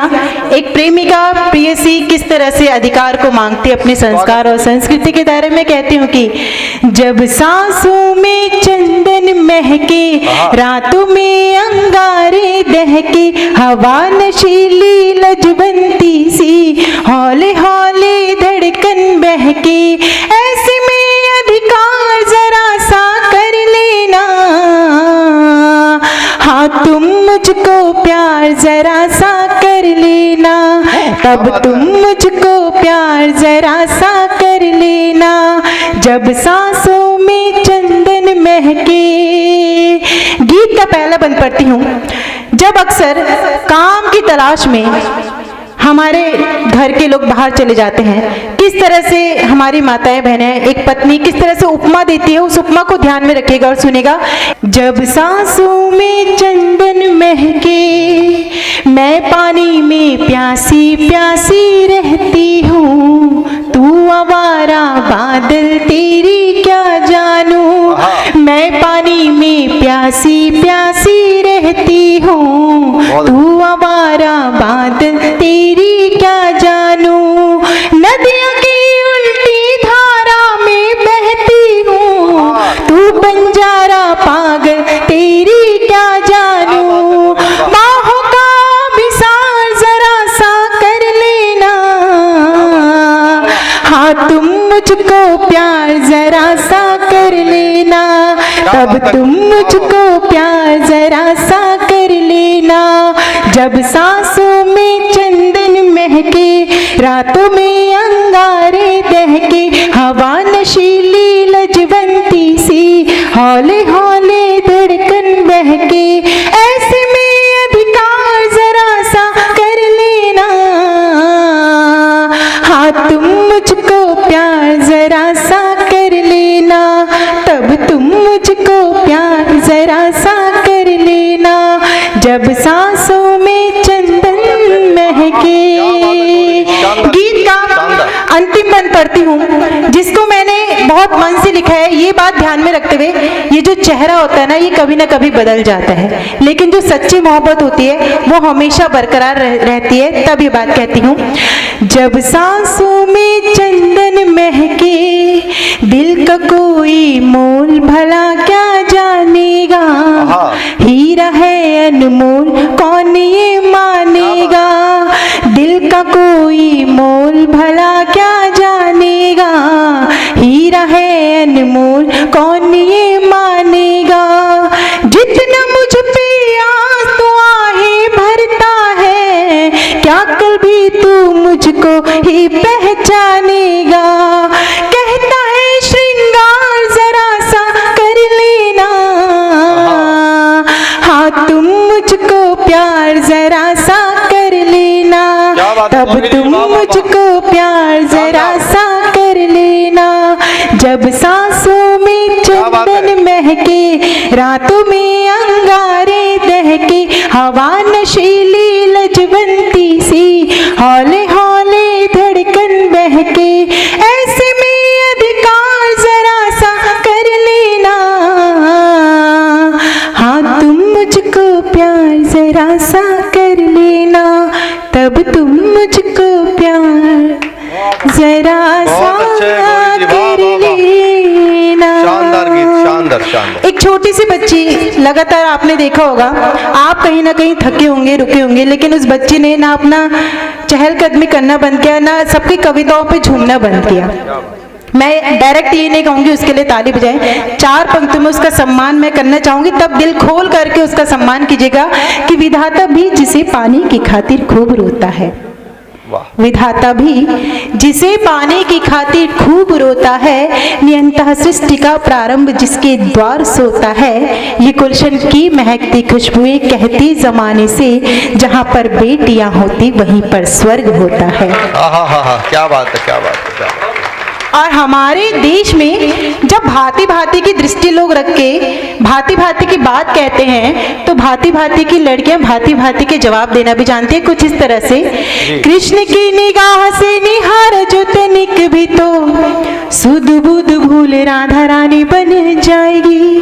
एक प्रेमिका प्रेयसी किस तरह से अधिकार को मांगती है अपने संस्कार और संस्कृति के दायरे में। कहती हूँ कि जब सांसों में चंदन महके, रातों में अंगारे दहके, हवा नशीली लजवंती सी, हौले हौले धड़कन बहके, ऐसे में अधिकार जरा सा कर लेना। हाँ तुम मुझको प्यार जरा सा कर लेना। तब तुम मुझको प्यार जरा सा कर लेना। जब सांसों में चंदन महके। गीत का पहला बंद पढ़ती हूँ। जब अक्सर काम की तलाश में हमारे घर के लोग बाहर चले जाते हैं, किस तरह से हमारी माताएं बहनें, एक पत्नी किस तरह से उपमा देती है, उस उपमा को ध्यान में रखिएगा और सुनेगा। जब सांसों में चंदन महके, मैं पानी में प्यासी प्यासी रहती हूँ, तू आवारा बादल तेरी क्या जानूं। मैं पानी में प्यासी प्यासी रहती हूँ, तू आवारा बादल तेरी क्या जानूं। नदियों की उल्टी धारा में बहती हूँ, तू बंजारा पागल तेरी क्या जानूं। बाहों का विसार जरा सा कर लेना, हाँ तुम मुझको प्यार जरा सा कर लेना, तब तुम मुझको प्यार जरा सा कर लेना। जब सांसों में चंदन महके, रातों में अंगारे दहके, हवा नशीली लजवंती सी, हौले हौले धड़कन बहके, ऐसे में अधिकार जरा सा कर लेना, हाँ तुम मुझको प्यार जरा सा कर लेना, तब तुम मुझको प्यार जरा सा कर लेना। जब सांसों में चंदन महके। गीत का अंतिम बंद पढ़ती हूँ, जिसको मैंने बहुत मन से लिखा है। ये बात ध्यान में रखते हुए, ये जो चेहरा होता है ना, ये कभी ना कभी बदल जाता है, लेकिन जो सच्ची मोहब्बत होती है वो हमेशा बरकरार रहती है। तब ये बात कहती हूँ। जब सांसों में चंदन महके, दिल का कोई मोल भला क्या जानेगा, हीरा है अनमोल कौन ये मानेगा। दिल का कोई मोल भला क्या जानेगा, हीरा है अनमोल कौन ये मानेगा। जितना मुझ पे आस तू आहे भरता है, क्या कल भी तू मुझको ही पहचानेगा। कहता है श्रृंगार जरा सा कर लेना, हाँ तुम मुझको प्यार जरा सा कर लेना, तब तुम मुझको प्यार जरा सा कर लेना। जब सांसों में चंदन महके, रातों में अंगारे दहके, हवा नशीली लजवंती सी, हौले हौले धड़कन बहके, ऐसे में अधिकार जरा सा कर लेना, हाँ तुम मुझको प्यार जरा सा कर लेना, तब तुम मुझको प्यार जरा सा कर लेना। शानदार गीत, शानदार शानदार। एक छोटी सी बच्ची, लगातार आपने देखा होगा, आप कहीं ना कहीं थके होंगे, रुके होंगे, लेकिन उस बच्ची ने ना अपना चहलकदमी करना बंद किया, ना सबकी कविताओं पे झूमना बंद किया। मैं डायरेक्ट ये नहीं कहूंगी उसके लिए ताली बजाएं, 4 पंक्तियों में उसका सम्मान मैं करना चाहूंगी, तब दिल खोल करके उसका सम्मान कीजिएगा कि विधाता भी जिसे पाने की खातिर खूब रोता है, विधाता भी जिसे पाने की खातिर खूब रोता है, नियंता सृष्टि का प्रारंभ जिसके द्वार सोता है। ये गुलशन की महकती खुशबुएं कहती जमाने से, जहाँ पर बेटियां होती वहीं पर स्वर्ग होता है। क्या बात है, क्या बात है, क्या बात है। और हमारे देश में जब भांति भांति की दृष्टि लोग रख के भांति भांति की बात कहते हैं, तो भांति भांति की लड़कियां भांति भांति के जवाब देना भी जानती है, कुछ इस तरह से। कृष्ण की निगाह से निहार जो तनिक भी तो, सुध बुध भूल राधा रानी बन जाएगी।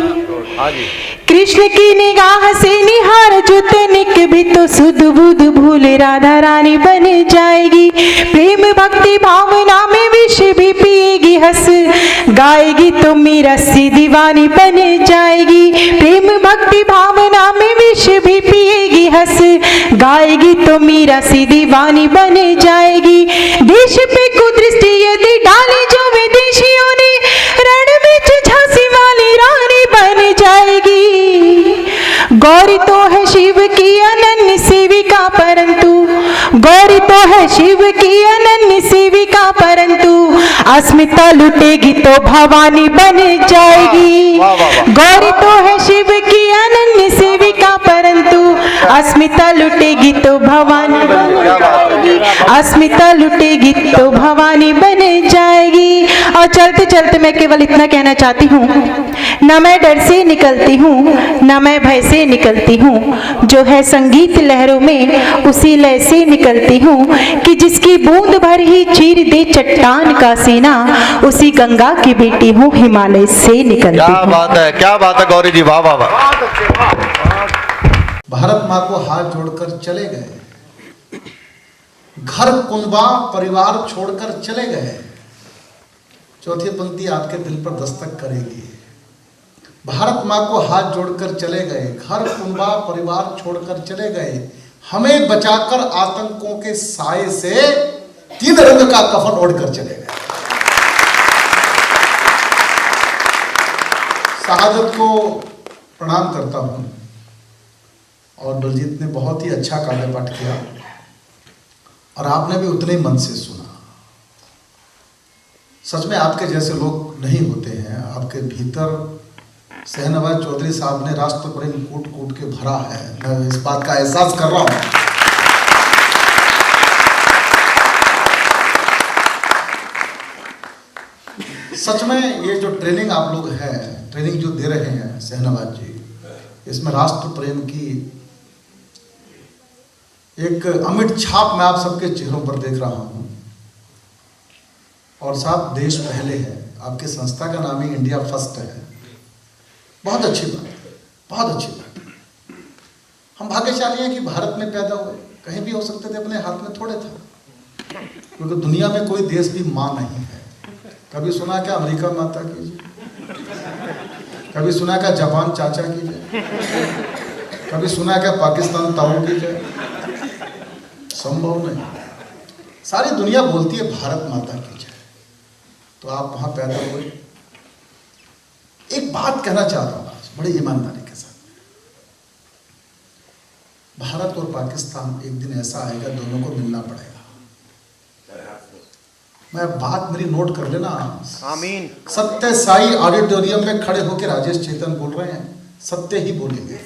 कृष्ण की निगाह से निहार जो तनिक भी तो, सुध बुध भूल राधा रानी बन जाएगी। प्रेम भक्ति भावना में विष भी पिएगी, हंस गाएगी तो मीरा सी दीवानी बन जाएगी। प्रेम भक्ति भावना में विष भी पिएगी, हंस गाएगी तो मीरा सी दीवानी बन जाएगी। देश पे कुदृष्टि यदि डाली जो विदेशियों ने, रण में झांसी वाली रानी बन जाएगी। गौरी तो है शिव की अनन्य सेविका, परंतु गौरी तो है शिव की अनन्य सेविका, परंतु अस्मिता लुटेगी तो भवानी बन जाएगी। वाह, वाह, वाह। गौरी तो है शिव की अनन्य सेविका, परंतु अस्मिता लुटेगी तो भवानी बन जाएगी। अस्मिता लुटेगी तो भवानी बन जाएगी। और चलते चलते मैं केवल इतना कहना चाहती हूँ, न मैं डर से निकलती हूँ, न मैं भय से निकलती हूँ, जो है संगीत लहरों में उसी लय से निकलती हूँ, कि जिसकी बूंद भर ही चीर दे चट्टान का सीना, उसी गंगा की बेटी हूँ, हिमालय से निकलती क्या हूँ। बात है, क्या बात है गौरी जी, वाह वाह वाह। भारत माँ को हाथ जोड़कर चले गए, घर कुनबा परिवार छोड़कर चले गए। चौथी पंक्ति आपके दिल पर दस्तक करेगी। भारत माँ को हाथ जोड़कर चले गए, घर कुनबा परिवार छोड़कर चले गए, हमें बचाकर आतंकों के साए से, तीन रंग का कफन ओढ़कर चले गए। शहादत को प्रणाम करता हूं, और बलजीत ने बहुत ही अच्छा काव्य पाठ किया, और आपने भी उतने मन से सुना। सच में आपके जैसे लोग नहीं होते हैं। आपके भीतर शहनवाज चौधरी साहब ने राष्ट्र प्रेम कूट कूट के भरा है, मैं इस बात का एहसास कर रहा हूं। सच में ये जो ट्रेनिंग आप लोग हैं, ट्रेनिंग जो दे रहे हैं शहनवाज जी, इसमें राष्ट्र प्रेम की एक अमिट छाप मैं आप सबके चेहरों पर देख रहा हूं। और साहब, देश पहले है, आपकी संस्था का नाम ही इंडिया फर्स्ट है। बहुत अच्छी बात है, बहुत अच्छी बात है। हम भाग्यशाली हैं कि भारत में पैदा हुए, कहीं भी हो सकते थे, अपने हाथ में थोड़े था, क्योंकि दुनिया में कोई देश भी माँ नहीं है। कभी सुना क्या अमेरिका माता की जय, कभी सुना क्या जापान चाचा की जय, कभी सुना क्या पाकिस्तान ताऊ की जय? संभव नहीं। सारी दुनिया बोलती है भारत माता की जय, तो आप वहां पैदा हुए। एक बात कहना चाहता हूं आज बड़ी ईमानदारी के साथ, भारत और पाकिस्तान एक दिन ऐसा आएगा, दोनों को मिलना पड़ेगा। मैं बात मेरी नोट कर लेना। आमीन। सत्य साई ऑडिटोरियम में खड़े होकर राजेश चेतन बोल रहे हैं, सत्य ही बोलेंगे।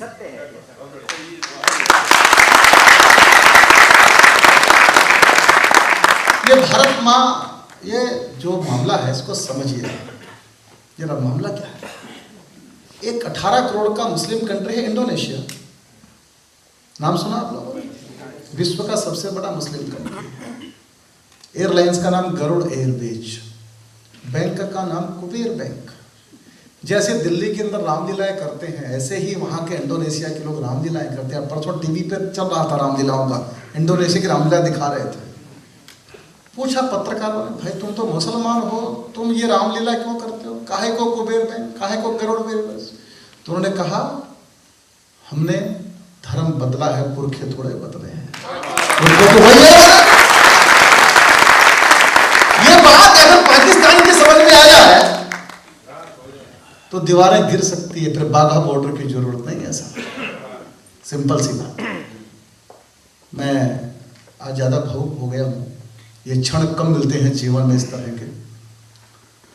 ये भारत माँ, ये जो मामला है इसको समझिए जरा। मामला क्या है? एक 18 करोड़ का मुस्लिम कंट्री है इंडोनेशिया। नाम सुना आप लोगों ने? विश्व का सबसे बड़ा मुस्लिम कंट्री। एयरलाइंस का नाम गरुड़ एयरवेज, बैंक का नाम कुबेर बैंक। जैसे दिल्ली के अंदर रामलीलाएं करते हैं, ऐसे ही वहाँ के इंडोनेशिया के लोग रामलीलाएं करते हैं। परसों टीवी पे चल रहा था रामलीलाओं का, इंडोनेशिया की रामलीला दिखा रहे थे। पूछा पत्रकारों ने, भाई तुम तो मुसलमान हो, तुम ये रामलीला क्यों करते हो? काहे को कुबेर बैंक, काहे को गरुड़ एयरवेज? तो उन्होंने कहा, हमने धर्म बदला है, पुरखे थोड़े बदले हैं। तो वही है। ये बात अगर पाकिस्तान की समझ में आ जाए तो दीवारें गिर सकती है, फिर बाघा बॉर्डर की जरूरत नहीं है। ऐसा सिंपल सी बात। मैं आज ज्यादा भावुक हो गया हूं, ये क्षण कम मिलते हैं जीवन में इस तरह के।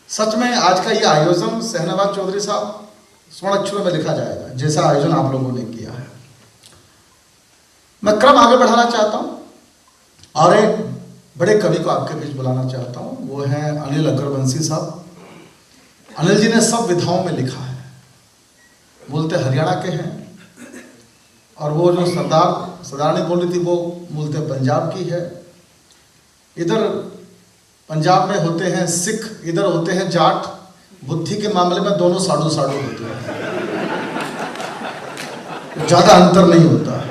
सच में आज का ये आयोजन शहनवाज चौधरी साहब स्वर्ण अक्षरों में लिखा जाएगा, जैसा आयोजन आप लोगों ने किया है। मैं क्रम आगे बढ़ाना चाहता हूं और एक बड़े कवि को आपके बीच बुलाना चाहता हूं, वो है अनिल अग्रवंशी साहब। अनिल जी ने सब विधाओं में लिखा है, बोलते हरियाणा के हैं, और वो जो सरदारनी बोल रही थी वो मूलतः पंजाब की है। इधर पंजाब में होते हैं सिख, इधर होते हैं जाट। बुद्धि के मामले में दोनों साडू साडू होते हैं, ज्यादा अंतर नहीं होता है।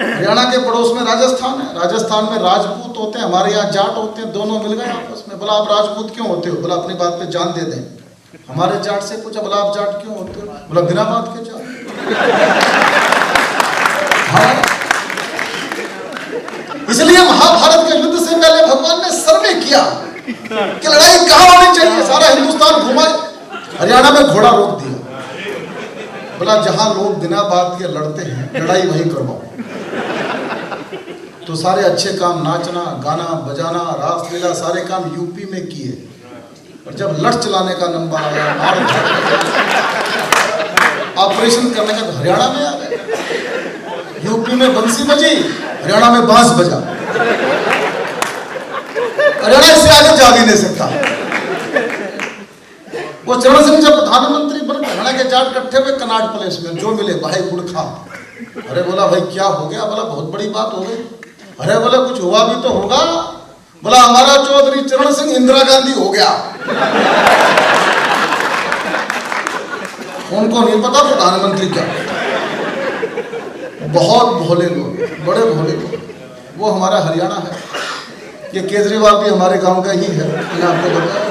हरियाणा के पड़ोस में राजस्थान है, राजस्थान में राजपूत होते हैं, हमारे यहाँ जाट होते हैं, दोनों मिल गए आपस में। बोला आप राजपूत क्यों होते हो? बोला अपनी बात पे जान दे दें। हमारे जाट से पूछा, बोला आप जाट क्यों होते हो? बोला बिना बात के जाट। हाँ, इसलिए महाभारत के युद्ध से पहले भगवान ने सर्वे किया कि लड़ाई कहां होनी चाहिए। सारा हिंदुस्तान घुमा, हरियाणा में घोड़ा रोक दिया। बोला जहां लोग बिना बात के लड़ते हैं, लड़ाई वहीं करवाओ। तो सारे अच्छे काम, नाचना, गाना, बजाना, रास लीला, सारे काम यूपी में किए। और जब लठ चलाने का नंबर आया, ऑपरेशन करने का, तो हरियाणा में आ गए। यूपी में बंसी बजी, हरियाणा में बांस बजा। हरियाणा इससे आगे जा भी नहीं सकता। वो चरण सिंह जब प्रधानमंत्री बने, हरियाणा के जाट इकट्ठे हुए कनाट प्लेस में, जो मिले भाई गुड़ खा। अरे बोला भाई क्या हो गया? बोला बहुत बड़ी बात हो गई। अरे बोला कुछ हुआ भी तो होगा। बोला हमारा चौधरी चरण सिंह इंदिरा गांधी हो गया। उनको नहीं पता प्रधानमंत्री क्या। बहुत भोले लोग, बड़े भोले लोग। वो हमारा हरियाणा है। ये केजरीवाल भी हमारे गांव का ही है, मैंने आपको बताया।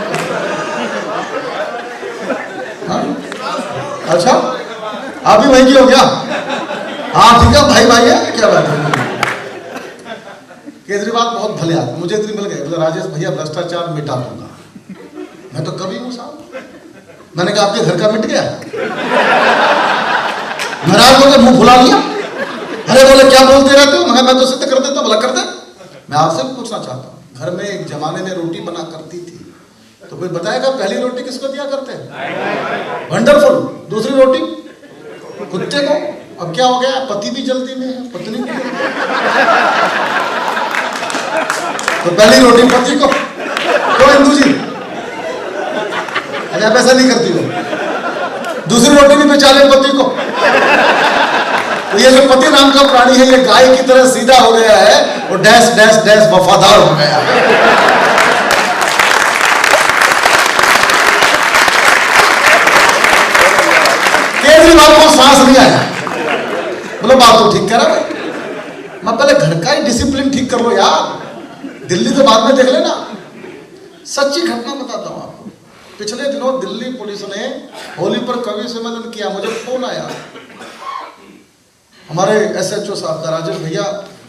हाँ? अच्छा, आप भी वहीं की हो गया? हाँ ठीक है, भाई भाई है, क्या बात है। केजरीवाल बहुत भले आदमी, मुझे इतनी मिल गए। बोले राजेश भैया भ्रष्टाचार मिटा दूंगा। मैं तो कभी हूँ साहब। मैंने कहा आपके घर का मिट गया? नाराज हो गए, मुंह फुला लिया। अरे बोले क्या बोलते रहते हो? मैं तो सिद्ध कर देता हूँ, भला कर दे। मैं आपसे पूछना चाहता हूँ, घर में एक जमाने में रोटी बना करती थी, तो कोई बताएगा पहली रोटी किसको दिया करते हैं? वंडरफुल। दूसरी रोटी कुत्ते को। अब क्या हो गया? पति भी जल्दी में है, पत्नी भी। तो पहली रोटी पति को। तो हिंदू जी अरे आप ऐसा नहीं करती हो। दूसरी रोटी भी बेचारे पति को। तो ये जो पति नाम का प्राणी है, ये गाय की तरह सीधा हो गया है और डैश डैश डैश वफादार हो गया है। केजरीवाल को सांस नहीं आया। बोलो बात तो ठीक कह रहा भाई, मैं पहले घर का ही डिसिप्लिन ठीक कर लो यार। दिल्ली तो बाद में देख लेना। सच्ची घटना बताता हूं आपको। पिछले दिनों दिल्ली पुलिस ने होली पर कवि सम्मेलन किया। मुझे फोन आया हमारे SHO साहब का, राजेश भैया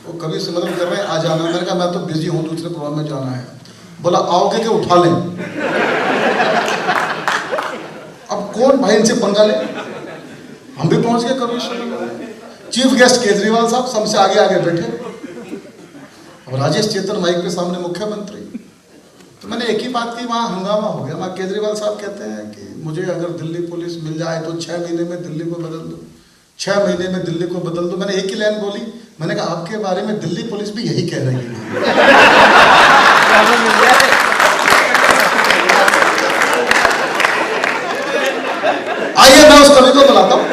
वो कवि सम्मेलन कर रहे हैं, आ जाना। मैंने कहा मैं तो बिजी हूँ, दूसरे प्रोग्राम में जाना है। बोला आओगे कि उठा लें? अब कौन भाई इनसे पंगा ले? हम भी पहुंच गए कवि सम्मेलन। चीफ गेस्ट केजरीवाल साहब सबसे आगे आगे बैठे। अब राजेश चेतन माइक के सामने मुख्यमंत्री। तो मैंने एक ही बात की, वहाँ हंगामा हो गया। वहाँ केजरीवाल साहब कहते हैं कि मुझे अगर दिल्ली पुलिस मिल जाए तो 6 महीने में दिल्ली को बदल दो, 6 महीने में दिल्ली को बदल दो। मैंने एक ही लाइन बोली, मैंने कहा आपके बारे में दिल्ली पुलिस भी यही कह रही है। आइए मैं उस कवि को बुलाता हूँ।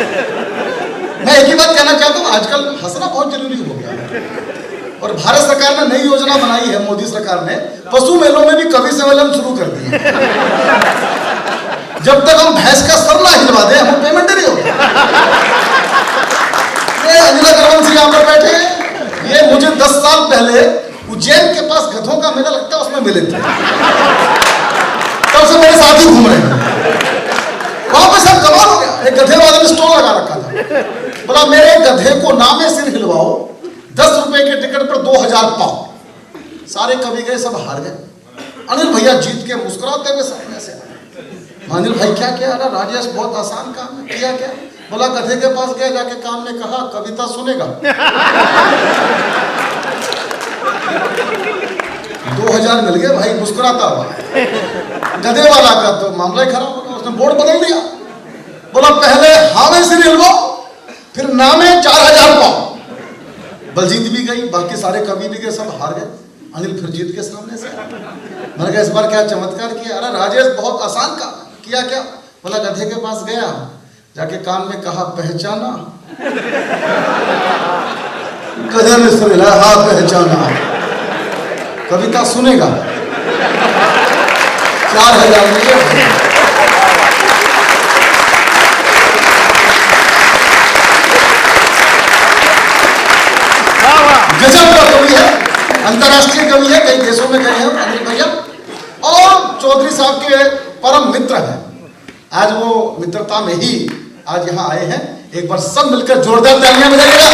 मैं एक ही बात कहना चाहता हूँ, आजकल हंसना बहुत जरूरी हो गया है। और भारत सरकार ने नई योजना बनाई है, मोदी सरकार ने, पशु मेलों में भी कवि सम्मेलन शुरू कर दिए। जब तक हम भैंस का सर ना हिलवा दें, हम पेमेंट नहीं होगा। ये अनिला करवंशी यहाँ पर बैठे हैं, ये मुझे 10 साल पहले उज्जैन के पास गधों का मेला लगता है, उसमें मिले थे। तब से मेरे साथ ही घूम रहे हैं। वहां पे सब कमाल हो गया। एक गधे वाले ने स्टॉल लगा रखा था। बोला मेरे गधे को नामे सिर हिलवाओ, 10 रुपए के टिकट पर 2000 पाओ। सारे कवि गए, सब हार गए। अनिल भैया जीत के मुस्कुराते हुए सामने से आए। अनिल भाई क्या किया? अरे राजेश बहुत आसान काम है। किया क्या? बोला गधे के पास गया, जाके काम ने कहा कविता सुनेगा। 2000 मिल गए भाई, मुस्कुराता हुआ। गधे वाला का तो मामला ही खराब हो गया, उसने बोर्ड बदल दिया। बोला पहले हावे सिर हिलवाओ, फिर नामे 4000 पाओ। बलजीत भी गई, बाकी सारे कवि भी गए, सब हार गए। अनिल फिर जीत के सामने से। मैंने कहा इस बार क्या चमत्कार किया? अरे राजेश बहुत आसान काम किया। क्या? बोला गधे के पास गया, जाके कान में कहा पहचाना। गधे ने सिर हिलाया, हाँ पहचाना। कविता सुनेगा। 4000 मिले। गजब का कवि है, अंतर्राष्ट्रीय कवि है, कई देशों में गए हैं अनिल भैया। और चौधरी साहब के परम मित्र हैं। आज वो मित्रता में ही आज यहाँ आए हैं। एक बार सब मिलकर जोरदार तालियां बजाइएगा।